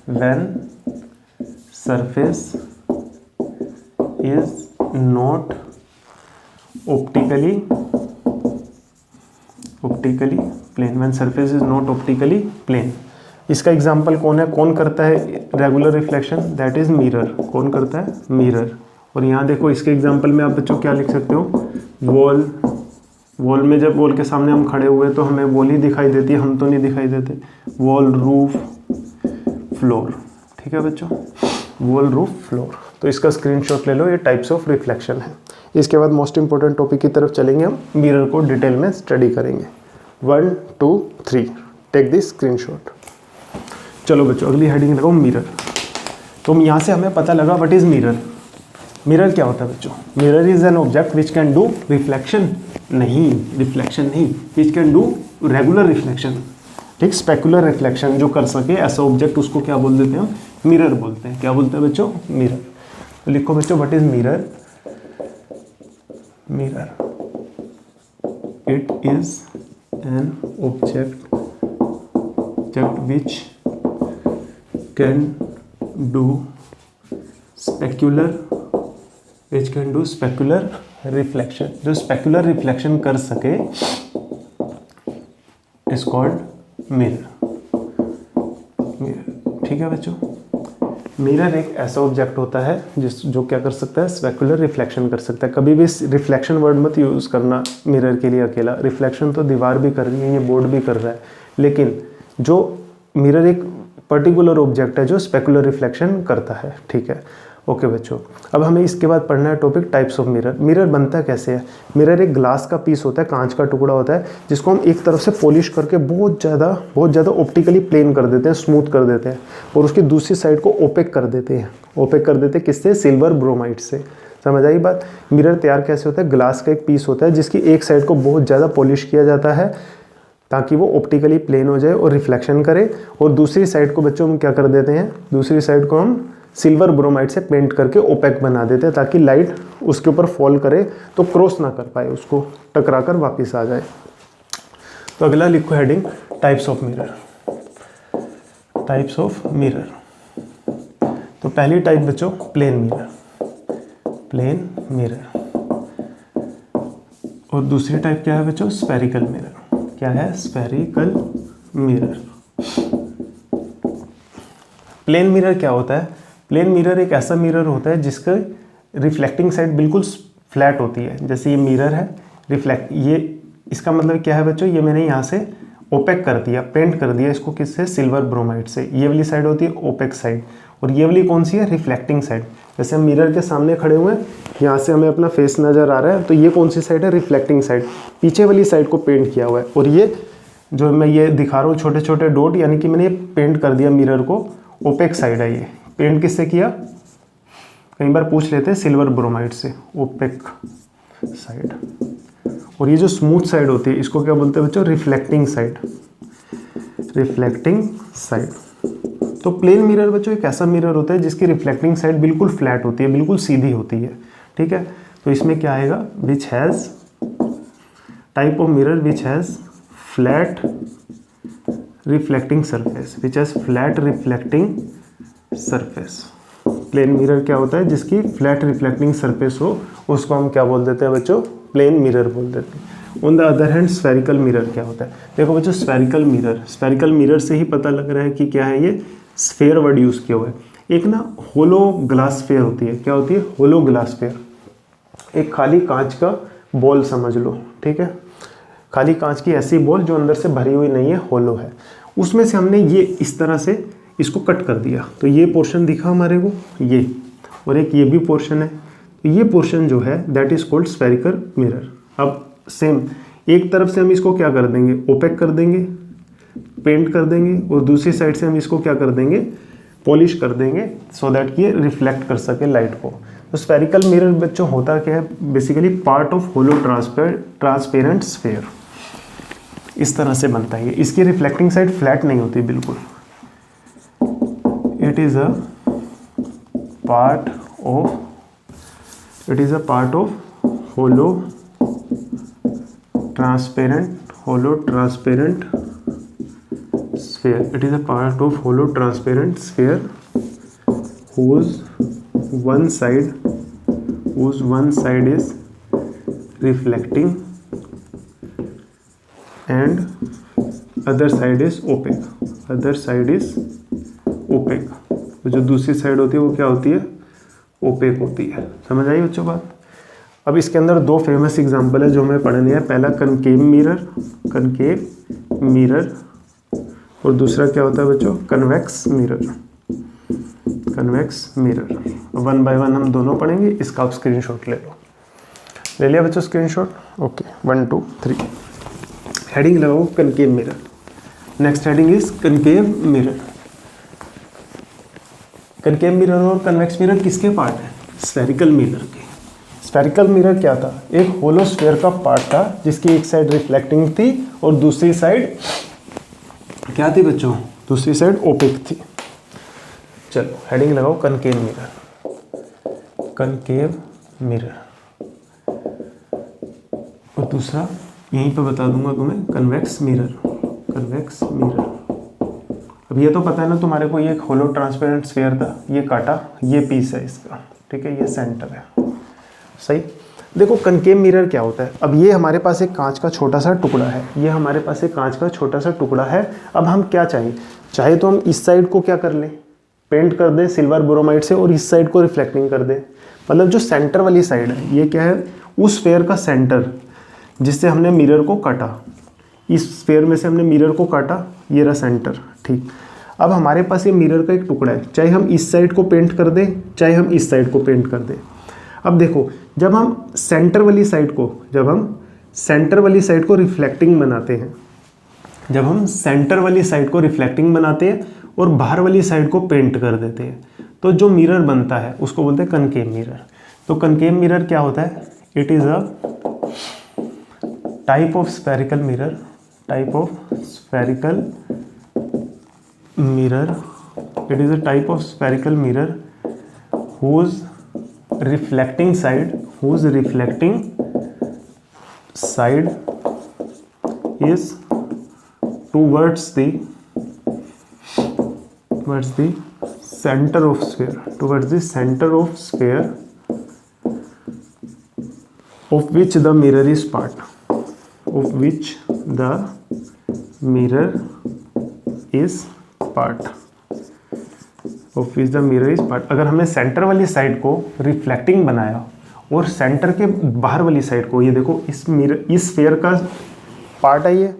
when surface is not optically plane, when surface is not optically plane. इसका एग्जाम्पल कौन है, कौन करता है regular reflection, that is mirror. कौन करता है, मिरर। और यहाँ देखो इसके एग्जाम्पल में आप बच्चों क्या लिख सकते हो, वॉल में जब वॉल के सामने हम खड़े हुए तो हमें वॉल ही दिखाई देती है, हम तो नहीं दिखाई देते। वॉल, रूफ, फ्लोर, ठीक है बच्चों, वॉल, रूफ, फ्लोर। तो इसका स्क्रीनशॉट ले लो, ये टाइप्स ऑफ रिफ्लेक्शन है। इसके बाद मोस्ट इंपॉर्टेंट टॉपिक की तरफ चलेंगे, हम मिरर को डिटेल में स्टडी करेंगे। 1 2 3 टेक दिस स्क्रीनशॉट। चलो बच्चों अगली हेडिंग लगाओ मिरर। तो यहाँ से हमें पता लगा व्हाट इज मिरर। मिरर क्या होता है बच्चों, mirror is an object which can do reflection, नहीं रिफ्लेक्शन नहीं, which can do regular reflection, ठीक, स्पेकुलर रिफ्लेक्शन जो कर सके ऐसा ऑब्जेक्ट, उसको क्या बोल देते हैं, मिरर बोलते हैं। क्या बोलते हैं बच्चों, मिरर। तो लिखो बच्चों what is mirror. Mirror, it is an object which can do specular reflection, जो स्पेकुलर रिफ्लेक्शन कर सके इज कॉल्ड मिरर। ठीक है बच्चों, मिरर एक ऐसा ऑब्जेक्ट होता है जो क्या कर सकता है, स्पेकुलर रिफ्लेक्शन कर सकता है। कभी भी रिफ्लेक्शन वर्ड मत यूज़ करना मिरर के लिए अकेला, रिफ्लेक्शन तो दीवार भी कर रही है, ये बोर्ड भी कर रहा है, लेकिन जो मिरर एक पर्टिकुलर ऑब्जेक्ट है जो स्पेकुलर रिफ्लेक्शन करता है। ठीक है, ओके बच्चों। अब हमें इसके बाद पढ़ना है topic types of mirror. Mirror बनता कैसे है, मिरर एक ग्लास का पीस होता है, कांच का टुकड़ा होता है, जिसको हम एक तरफ से पॉलिश करके बहुत ज़्यादा ऑप्टिकली प्लेन कर देते हैं, स्मूथ कर देते हैं, और उसकी दूसरी साइड को ओपेक कर देते हैं। ओपेक कर देते हैं किससे, सिल्वर ब्रोमाइड से। समझ आई बात। मिरर तैयार कैसे होता है, ग्लास का एक पीस होता है जिसकी एक साइड को बहुत ज़्यादा पॉलिश किया जाता है ताकि वो ऑप्टिकली प्लेन हो जाए और रिफ्लेक्शन करे, और दूसरी साइड को बच्चों हम क्या कर देते हैं, दूसरी साइड को हम सिल्वर ब्रोमाइड से पेंट करके ओपेक बना देते हैं ताकि लाइट उसके ऊपर फॉल करे तो क्रॉस ना कर पाए, उसको टकरा कर वापस आ जाए। तो अगला लिखो heading types of mirror. Types of mirror, तो पहली टाइप बच्चों प्लेन मिरर, प्लेन मिरर। और दूसरी टाइप क्या है बच्चों, स्फेरिकल मिरर। क्या है, स्फेरिकल मिरर। प्लेन मिरर क्या होता है, प्लेन मिरर एक ऐसा मिरर होता है जिसका रिफ्लेक्टिंग साइड बिल्कुल फ्लैट होती है। जैसे ये मिरर है, ये इसका मतलब क्या है बच्चों, ये मैंने यहाँ से ओपेक कर दिया, पेंट कर दिया इसको किससे, सिल्वर ब्रोमाइड से। ये वाली साइड होती है ओपेक साइड, और ये वाली कौन सी है, रिफ्लेक्टिंग साइड। जैसे हम मिरर के सामने खड़े हुए हैं, यहाँ से हमें अपना फेस नज़र आ रहा है, तो ये कौन सी साइड है, रिफ्लेक्टिंग साइड, पीछे वाली साइड को पेंट किया हुआ है। और ये जो मैं ये दिखा रहा हूँ छोटे छोटे डॉट, यानी कि मैंने ये पेंट कर दिया मिरर को, ओपेक साइड है ये। पेंट किससे किया, कई बार पूछ लेते हैं, सिल्वर ब्रोमाइड से, ओपेक साइड। और ये जो स्मूथ साइड होती है इसको क्या बोलते हैं बच्चों, रिफ्लेक्टिंग साइड, रिफ्लेक्टिंग साइड। तो प्लेन मिरर बच्चों एक ऐसा मिरर होता है जिसकी रिफ्लेक्टिंग साइड बिल्कुल फ्लैट होती है, बिल्कुल सीधी होती है। ठीक है, तो इसमें क्या आएगा, which has, type of mirror which has flat reflecting surface, which has flat reflecting surface. Plane mirror क्या होता है, जिसकी फ्लैट रिफ्लेक्टिंग सरफेस हो, उसको हम क्या बोल देते हैं बच्चों, प्लेन मिरर बोल देते हैं। On the other hand spherical mirror क्या होता है, देखो बच्चों स्फेरिकल मिरर से ही पता लग रहा है कि क्या है, ये स्फेयर वर्ड यूज़ किया हुआ है। एक ना होलो ग्लास स्फेयर होती है, क्या होती है, होलो ग्लास स्फेयर, एक खाली कांच का बॉल समझ लो। ठीक है, खाली कांच की ऐसी बॉल जो अंदर से भरी हुई नहीं है, होलो है, उसमें से हमने ये इस तरह से इसको कट कर दिया, तो ये पोर्शन दिखा हमारे को, ये, और एक ये भी पोर्शन है, तो ये पोर्शन जो है that is called spherical mirror. अब सेम एक तरफ से हम इसको क्या कर देंगे, ओपेक कर देंगे, पेंट कर देंगे और दूसरी साइड से हम इसको क्या कर देंगे, पॉलिश कर देंगे सो दैट कि ये रिफ्लेक्ट कर सके लाइट को। तो स्फेरिकल मिरर बच्चों होता क्या है, basically part of hollow transparent sphere, इस तरह से बनता है ये। इसकी रिफ्लेक्टिंग साइड फ्लैट नहीं होती बिल्कुल, it is a part of hollow transparent sphere. It is a part of hollow transparent sphere whose one side is reflecting and other side is opaque. तो जो दूसरी साइड होती है वो क्या होती है, ओपेक होती है। समझ आई बच्चों बात। अब इसके अंदर दो फेमस एग्जांपल है जो हमें पढ़ने हैं। पहला कनकेव मिरर और दूसरा क्या होता है बच्चों, convex mirror. One by one हम दोनों पढ़ेंगे। इसका आप स्क्रीनशॉट ले लिया बच्चों स्क्रीनशॉट। ओके 1 2 3 हेडिंग लगाओ concave mirror. Next heading is concave mirror. Concave mirror और कन्वेक्स मिरर किसके पार्ट है, स्फेरिकल मिरर के। स्फेरिकल मिरर क्या था, एक होलो स्फीयर का पार्ट था जिसकी एक साइड रिफ्लेक्टिंग थी और दूसरी साइड क्या थी बच्चों, दूसरी साइड ओपेक थी। चलो हेडिंग लगाओ कनकेव मिरर और दूसरा यहीं पे बता दूंगा तुम्हें कन्वेक्स मिरर। अब ये तो पता है ना तुम्हारे को, ये एक होलो ट्रांसपेरेंट स्फीयर था, ये काटा, ये पीस है इसका, ठीक है, ये सेंटर है, सही। देखो कनकेव मिरर क्या होता है। अब ये हमारे पास एक कांच का छोटा सा टुकड़ा है, अब हम क्या चाहे तो हम इस साइड को क्या कर लें, पेंट कर दें सिल्वर ब्रोमाइड से और इस साइड को रिफ्लेक्टिंग कर दें। मतलब जो सेंटर वाली साइड है ये क्या है, उस स्फीयर का सेंटर जिससे हमने मिरर को काटा, इस स्फीयर में से हमने मिरर को काटा, ये रहा सेंटर, ठीक। अब हमारे पास ये मिरर का एक टुकड़ा है, चाहे हम इस साइड को पेंट कर दें चाहे हम इस साइड को पेंट कर दें। अब देखो जब हम सेंटर वाली साइड को रिफ्लेक्टिंग बनाते हैं, और बाहर वाली साइड को पेंट कर देते हैं, तो जो मिरर बनता है उसको बोलते हैं कनकेव मिरर। तो कनकेव मिरर क्या होता है, it is a type of spherical mirror whose reflecting side is towards the center of sphere, of which the mirror is part, अगर हमने सेंटर वाली साइड को रिफ्लेक्टिंग बनाया और सेंटर के बाहर वाली साइड को, ये देखो इस स्फीयर का पार्ट है ये,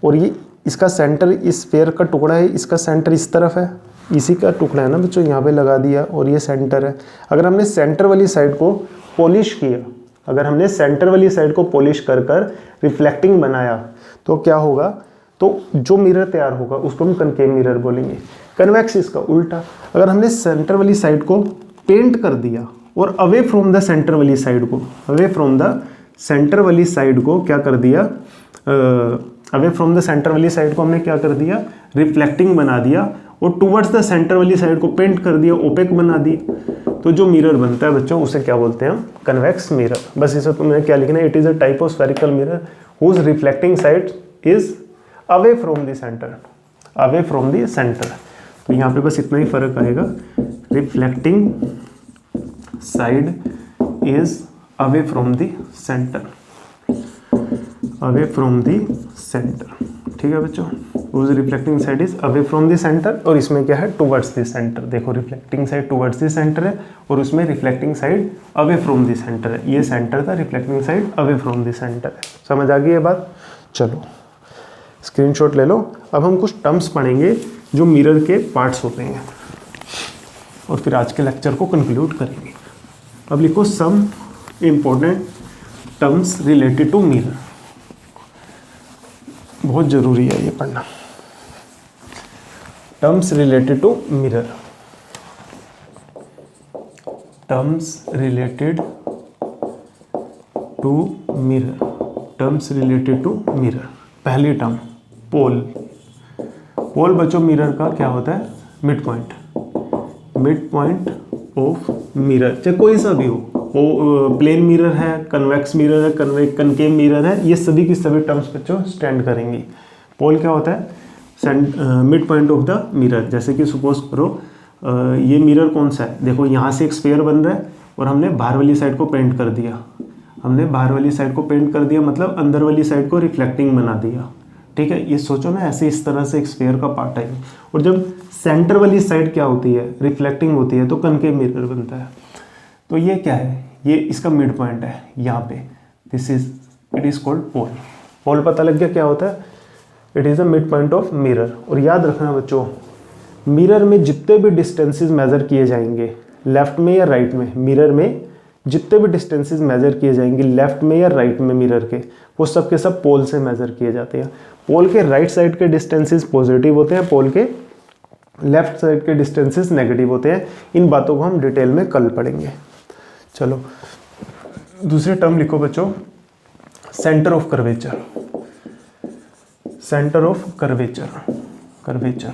और ये इसका सेंटर, इस स्फीयर का टुकड़ा है, इसका सेंटर इस तरफ है, इसी का टुकड़ा है ना बच्चों, यहाँ पे लगा दिया और ये सेंटर है। अगर हमने सेंटर वाली साइड को पॉलिश कर रिफ्लेक्टिंग बनाया तो क्या होगा, तो जो मिरर तैयार होगा उसको हम कनकेव मिरर बोलेंगे। कन्वेक्स इसका उल्टा, अगर हमने सेंटर वाली साइड को पेंट कर दिया और अवे फ्रॉम द सेंटर वाली साइड को क्या कर दिया, हमने क्या कर दिया, रिफ्लेक्टिंग बना दिया और टुवर्ड्स द सेंटर वाली साइड को पेंट कर दिया, ओपेक बना दी, तो जो मिरर बनता है बच्चों उसे क्या बोलते हैं हम, कन्वेक्स मिरर। बस इसे तुमने क्या लिखना है, it is a type of spherical mirror whose reflecting side is away from the centre. तो यहाँ पे बस इतना ही फर्क आएगा, reflecting side is away from the centre, ठीक है बच्चों। उस reflecting side is away from the centre, और इसमें क्या है, टुवर्ड्स द सेंटर। देखो reflecting side towards the centre है और उसमें reflecting side away from the centre है। ये सेंटर था, reflecting side away from the centre है। समझ आ गई ये बात। चलो स्क्रीनशॉट ले लो। अब हम कुछ टर्म्स पढ़ेंगे जो मिरर के पार्ट्स होते हैं और फिर आज के लेक्चर को कंक्लूड करेंगे। अब लिखो some important terms related to mirror, बहुत ज़रूरी है ये पढ़ना। Terms related to mirror, terms related to mirror, terms related to mirror. पहली टर्म पोल, पोल बच्चों मिरर का क्या होता है, mid point, mid point of mirror, चाहे कोई सा भी हो, प्लेन मिरर है, कन्वेक्स मिरर है, कनकेव मिरर है, ये सभी की सभी टर्म्स बच्चों स्टैंड करेंगी। पोल क्या होता है, mid point of the mirror. जैसे कि सपोज करो ये मिरर कौन सा है, देखो यहाँ से एक स्फीयर बन रहा है और हमने बाहर वाली साइड को पेंट कर दिया, हमने बाहर वाली साइड को पेंट कर दिया मतलब अंदर वाली साइड को रिफ्लेक्टिंग बना दिया, ठीक है। ये सोचो ना ऐसे इस तरह से एक स्फीयर का पार्ट है, और जब सेंटर वाली साइड क्या होती है, रिफ्लेक्टिंग होती है, तो कनकेव मिरर बनता है। तो ये क्या है, ये इसका मिड पॉइंट है यहाँ पे, this is, it is called pole. Pole पता लग गया क्या होता है, it is a mid point of mirror. और याद रखना बच्चों, मिरर में जितने भी डिस्टेंसेस मेज़र किए जाएंगे लेफ्ट में या राइट में, मिरर में जितने भी डिस्टेंसेस मेज़र किए जाएंगे लेफ्ट में या राइट में मिरर के, वो सब के सब पोल से मेज़र किए जाते हैं। पोल के राइट साइड के डिस्टेंसेस पॉजिटिव होते हैं, पोल के लेफ्ट साइड के डिस्टेंसेस नेगेटिव होते हैं। इन बातों को हम डिटेल में कल पढ़ेंगे। चलो दूसरी टर्म लिखो बच्चों, centre of curvature, centre of curvature, curvature.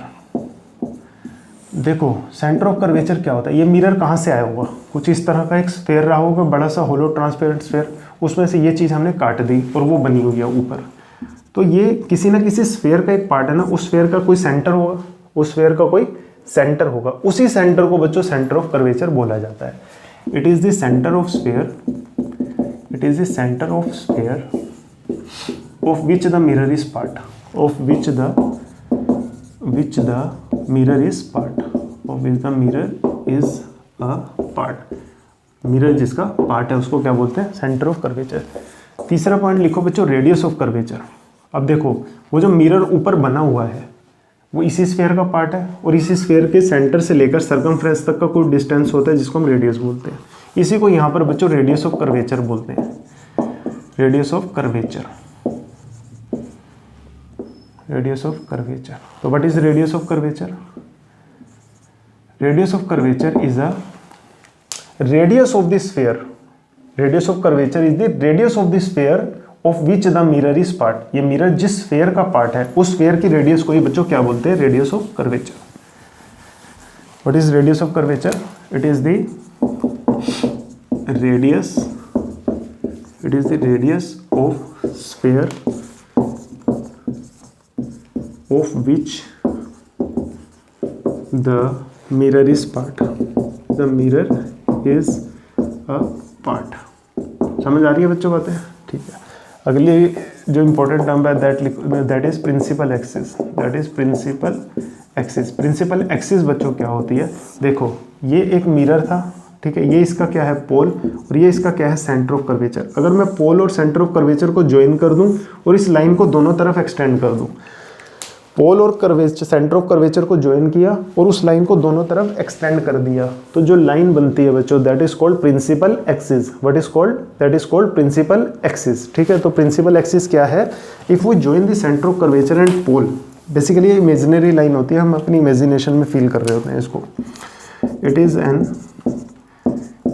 देखो सेंटर ऑफ कर्वेचर क्या होता है, ये मिरर कहाँ से आया होगा, कुछ इस तरह का एक स्फेयर रहा होगा, बड़ा सा होलो ट्रांसपेरेंट स्फेयर, उसमें से ये चीज़ हमने काट दी और वो बनी हुई है ऊपर। तो ये किसी ना किसी स्फेयर का एक पार्ट है ना, उस स्फेयर का कोई सेंटर होगा, उस स्फेयर का कोई सेंटर होगा, उसी सेंटर को बच्चों सेंटर ऑफ कर्वेचर बोला जाता है। It is the centre of sphere, it is the centre of sphere of which the mirror is part, of which the mirror is part, of which the mirror is a part, mirror जिसका part है उसको क्या बोलते हैं, centre of curvature. तीसरा point लिखो बच्चों, radius of curvature. अब देखो वो जो मिरर ऊपर बना हुआ है वो इसी स्फेयर का पार्ट है, और इसी स्फेयर के सेंटर से लेकर सर्कमफ्रेंस तक का कोई डिस्टेंस होता है जिसको हम रेडियस बोलते हैं। इसी को यहाँ पर बच्चों रेडियस ऑफ कर्वेचर बोलते हैं, radius of curvature, radius of curvature. तो what is radius of curvature, radius of curvature is a radius of the sphere, radius of curvature is the radius of the sphere of which the mirror is part. ये mirror जिस sphere का part है उस sphere की radius को ही बच्चों क्या बोलते हैं, radius of curvature. What is radius of curvature, it is the radius, it is the radius of sphere of which the mirror is part, the mirror is a part। समझ आ रही है बच्चों बातें, ठीक है। अगली जो इंपॉर्टेंट टर्म है that is principal axis, that is principal axis. Principal axis बच्चों क्या होती है, देखो ये एक मिरर था, ठीक है, ये इसका क्या है पोल, और ये इसका क्या है सेंटर ऑफ कर्वेचर। अगर मैं पोल और सेंटर ऑफ कर्वेचर को ज्वाइन कर दूं और इस लाइन को दोनों तरफ एक्सटेंड कर दूं, पोल और कर्वेचर, सेंटर ऑफ कर्वेचर को ज्वाइन किया और उस लाइन को दोनों तरफ एक्सटेंड कर दिया, तो जो लाइन बनती है बच्चों that is called principal axis. What is called, that is called principal axis, ठीक है। तो प्रिंसिपल एक्सिस क्या है, if we join the centre of curvature and pole, basically ये इमेजिनरी लाइन होती है, हम अपनी इमेजिनेशन में फील कर रहे होते हैं इसको। It is an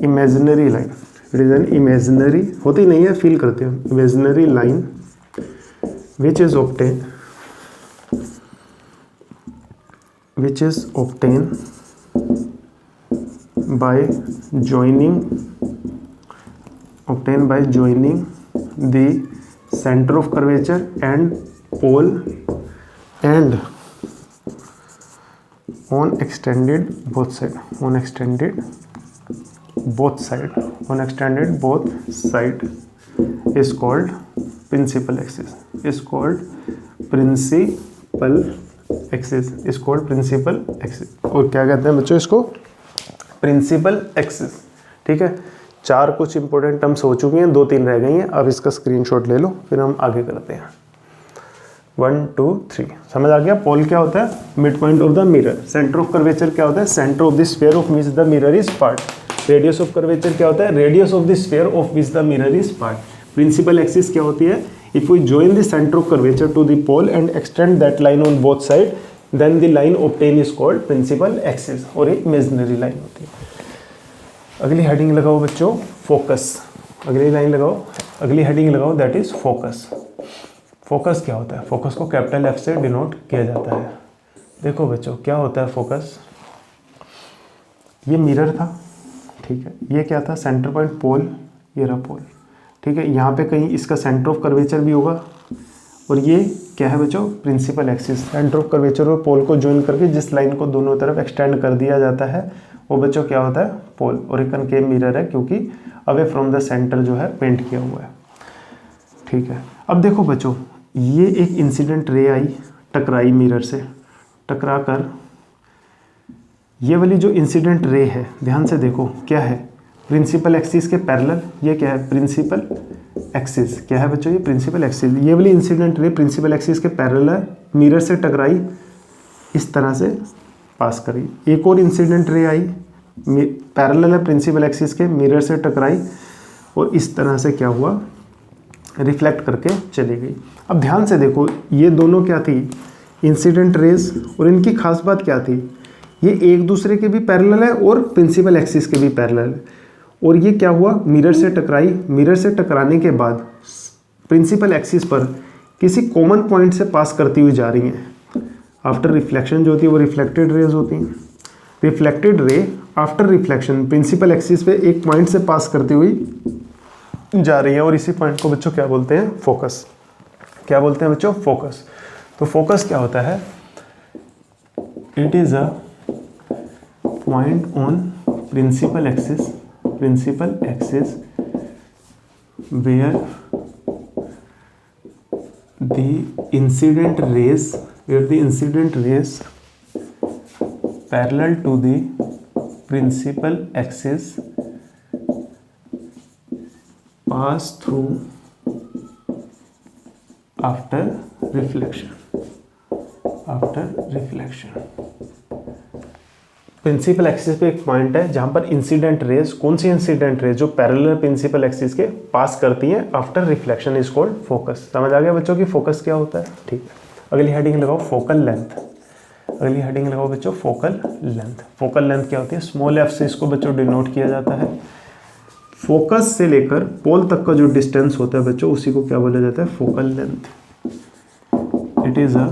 imaginary line, it is an imaginary, होती नहीं है फील करते हैं, imaginary line which is obtain, which is obtained by joining the center of curvature and pole and on extended both side, on extended both side is called principal axis, is called principal axis, is called principal axis. और क्या कहते हैं बच्चों इसको, principal axis, ठीक है। चार कुछ इंपॉर्टेंट टर्म्स हो चुकी हैं, 2-3 रह गई हैं, अब इसका स्क्रीनशॉट ले लो फिर हम आगे करते हैं। 1 2 3 समझ आ गया। पोल क्या होता है, mid point of the mirror. Centre of curvature क्या होता है, centre of the sphere of which the mirror is part. Radius of curvature क्या होता है, radius of the sphere of which the mirror is part. Principal axis क्या होती है, if we join the center of curvature to the pole and extend that line on both sides, then the line obtain is called principal axis, और एक imaginary line होती है। अगली heading लगाओ बच्चों फोकस, अगली लाइन लगाओ, अगली हेडिंग लगाओ दैट इज फोकस। फोकस क्या होता है? फोकस को कैपिटल एफ से डिनोट किया जाता है। देखो बच्चों क्या होता है फोकस, ये मिरर था, ठीक है, ये क्या था सेंटर पॉइंट पोल, ये रहा पोल, ठीक है, यहाँ पे कहीं इसका सेंटर ऑफ कर्वेचर भी होगा, और ये क्या है बच्चों principal axis. Centre of curvature और पोल को ज्वाइन करके जिस लाइन को दोनों तरफ एक्सटेंड कर दिया जाता है वो बच्चों क्या होता है पोल, और एक कनकेव मिरर है क्योंकि अवे फ्रॉम द सेंटर जो है पेंट किया हुआ है, ठीक है। अब देखो बच्चों ये एक इंसिडेंट रे आई, टकराई मिरर से, टकरा कर ये वाली जो इंसिडेंट रे है ध्यान से देखो क्या है प्रिंसिपल एक्सिस के पैरेलल, ये क्या है प्रिंसिपल एक्सिस, क्या है बच्चों ये प्रिंसिपल एक्सिस। ये वाली इंसिडेंट रे प्रिंसिपल एक्सिस के पैरेलल है, मिरर से टकराई, इस तरह से पास करी। एक और इंसिडेंट रे आई, पैरेलल है प्रिंसिपल एक्सिस के, मिरर से टकराई और इस तरह से क्या हुआ रिफ्लेक्ट करके चली गई। अब ध्यान से देखो ये दोनों क्या थी इंसिडेंट रेज, और इनकी खास बात क्या थी, ये एक दूसरे के भी पैरेलल है और प्रिंसिपल एक्सिस के भी पैरेलल है। और ये क्या हुआ मिरर से टकराई, मिरर से टकराने के बाद प्रिंसिपल एक्सिस पर किसी कॉमन पॉइंट से पास करती हुई जा रही हैं। आफ्टर रिफ्लेक्शन जो होती है वो रिफ्लेक्टेड रेज होती हैं। Reflected ray after reflection principal axis पे एक पॉइंट से पास करती हुई जा रही है, और इसी पॉइंट को बच्चों क्या बोलते हैं फोकस। क्या बोलते हैं बच्चों फोकस। तो फोकस क्या होता है, it is a point on principal axis where the incident rays parallel to the principal axis pass through after reflection। Principal axis पे एक पॉइंट है जहां पर इंसिडेंट रेज, कौन सी इंसिडेंट रेज जो पैरेलल प्रिंसिपल एक्सिस के पास करती हैं after reflection is called focus. समझ आ गया बच्चों की फोकस क्या होता है, ठीक है। अगली हेडिंग लगाओ फोकल लेंथ, अगली हेडिंग लगाओ बच्चों फोकल लेंथ। फोकल लेंथ क्या होती है, स्मॉल एफ से इसको बच्चों डिनोट किया जाता है। फोकस से लेकर पोल तक का जो डिस्टेंस होता है बच्चों उसी को क्या बोला जाता है focal length. It is a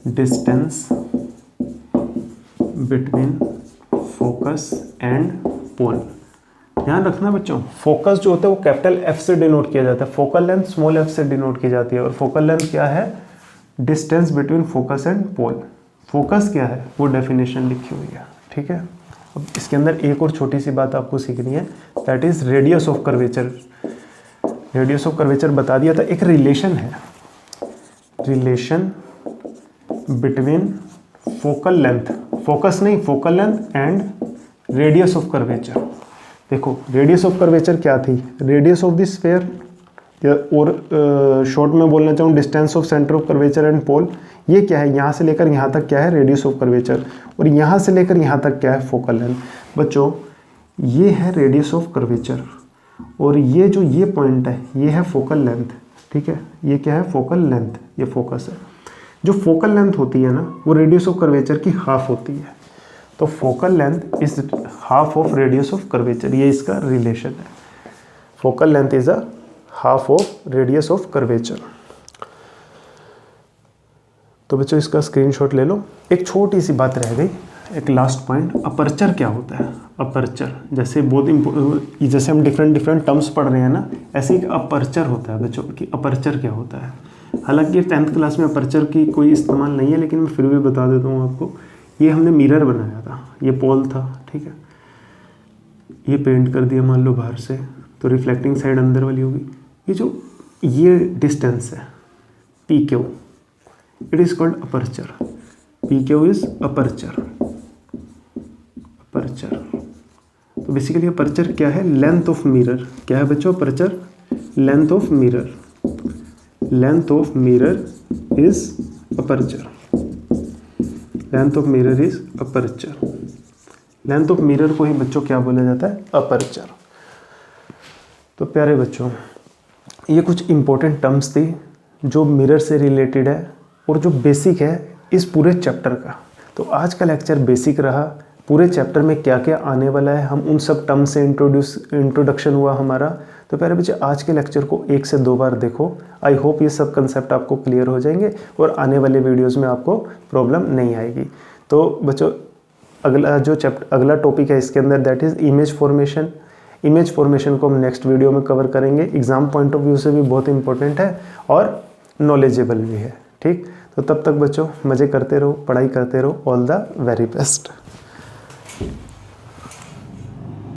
distance between focus and pole. ध्यान रखना बच्चों फोकस जो होता है वो कैपिटल एफ से डिनोट किया जाता है, फोकल लेंथ स्मॉल एफ से डिनोट की जाती है। और फोकल लेंथ क्या है, distance between focus and pole. Focus क्या है वो डेफिनेशन लिखी हुई है, ठीक है। अब इसके अंदर एक और छोटी सी बात आपको सीखनी है, that is radius of curvature. Radius of curvature बता दिया था, एक रिलेशन है, relation between focal length, focus नहीं focal length and radius of curvature. देखो रेडियस ऑफ कर्वेचर क्या थी, रेडियस ऑफ द स्फीयर, और शॉर्ट में बोलना चाहूँ distance of centre of curvature and pole. ये क्या है, यहाँ से लेकर यहाँ तक क्या है रेडियस ऑफ कर्वेचर, और यहाँ से लेकर यहाँ तक क्या है फोकल लेंथ। बच्चों ये है रेडियस ऑफ कर्वेचर, और ये जो ये पॉइंट है ये है फोकल लेंथ, ठीक है। ये क्या है फोकल लेंथ, ये फोकस है। जो फोकल लेंथ होती है ना वो रेडियस ऑफ कर्वेचर की हाफ होती है, तो focal length is half of radius of curvature, ये इसका रिलेशन है। Focal length is a half of radius of curvature. तो बच्चों इसका स्क्रीनशॉट ले लो। एक छोटी सी बात रह गई, एक लास्ट पॉइंट, अपर्चर क्या होता है। अपर्चर जैसे बहुत जैसे हम डिफरेंट टर्म्स पढ़ रहे हैं ना, ऐसे एक अपर्चर होता है बच्चों कि अपर्चर क्या होता है। हालांकि 10th क्लास में अपर्चर की कोई इस्तेमाल नहीं है, लेकिन मैं फिर भी बता देता हूँ आपको। ये हमने मिरर बनाया था, ये पोल था, ठीक है, ये पेंट कर दिया मान लो बाहर से, तो रिफ्लेक्टिंग साइड अंदर वाली होगी। ये जो ये डिस्टेंस है P Q, it is called aperture. P Q is aperture. तो बेसिकली अपर्चर क्या है, लेंथ ऑफ मिरर। क्या है बच्चों aperture, length of mirror. Length of mirror is aperture. Length of mirror is aperture. Length of mirror को ही बच्चों क्या बोला जाता है, अपर्चर। तो प्यारे बच्चों ये कुछ इंपॉर्टेंट टर्म्स थी जो मिरर से रिलेटेड है और जो बेसिक है इस पूरे चैप्टर का। तो आज का लेक्चर बेसिक रहा, पूरे चैप्टर में क्या क्या आने वाला है, हम उन सब टर्म से इंट्रोडक्शन हुआ हमारा। तो प्यारे बच्चे आज के लेक्चर को 1 से 2 बार देखो। आई होप ये सब कंसेप्ट आपको क्लियर हो जाएंगे और आने वाले वीडियोस में आपको प्रॉब्लम नहीं आएगी। तो बच्चों अगला टॉपिक है इसके अंदर, that is image formation. Image formation को हम नेक्स्ट वीडियो में कवर करेंगे। एग्जाम पॉइंट ऑफ व्यू से भी बहुत इंपॉर्टेंट है और नॉलेजेबल भी है। ठीक, तो तब तक बच्चों मज़े करते रहो, पढ़ाई करते रहो। All the very best.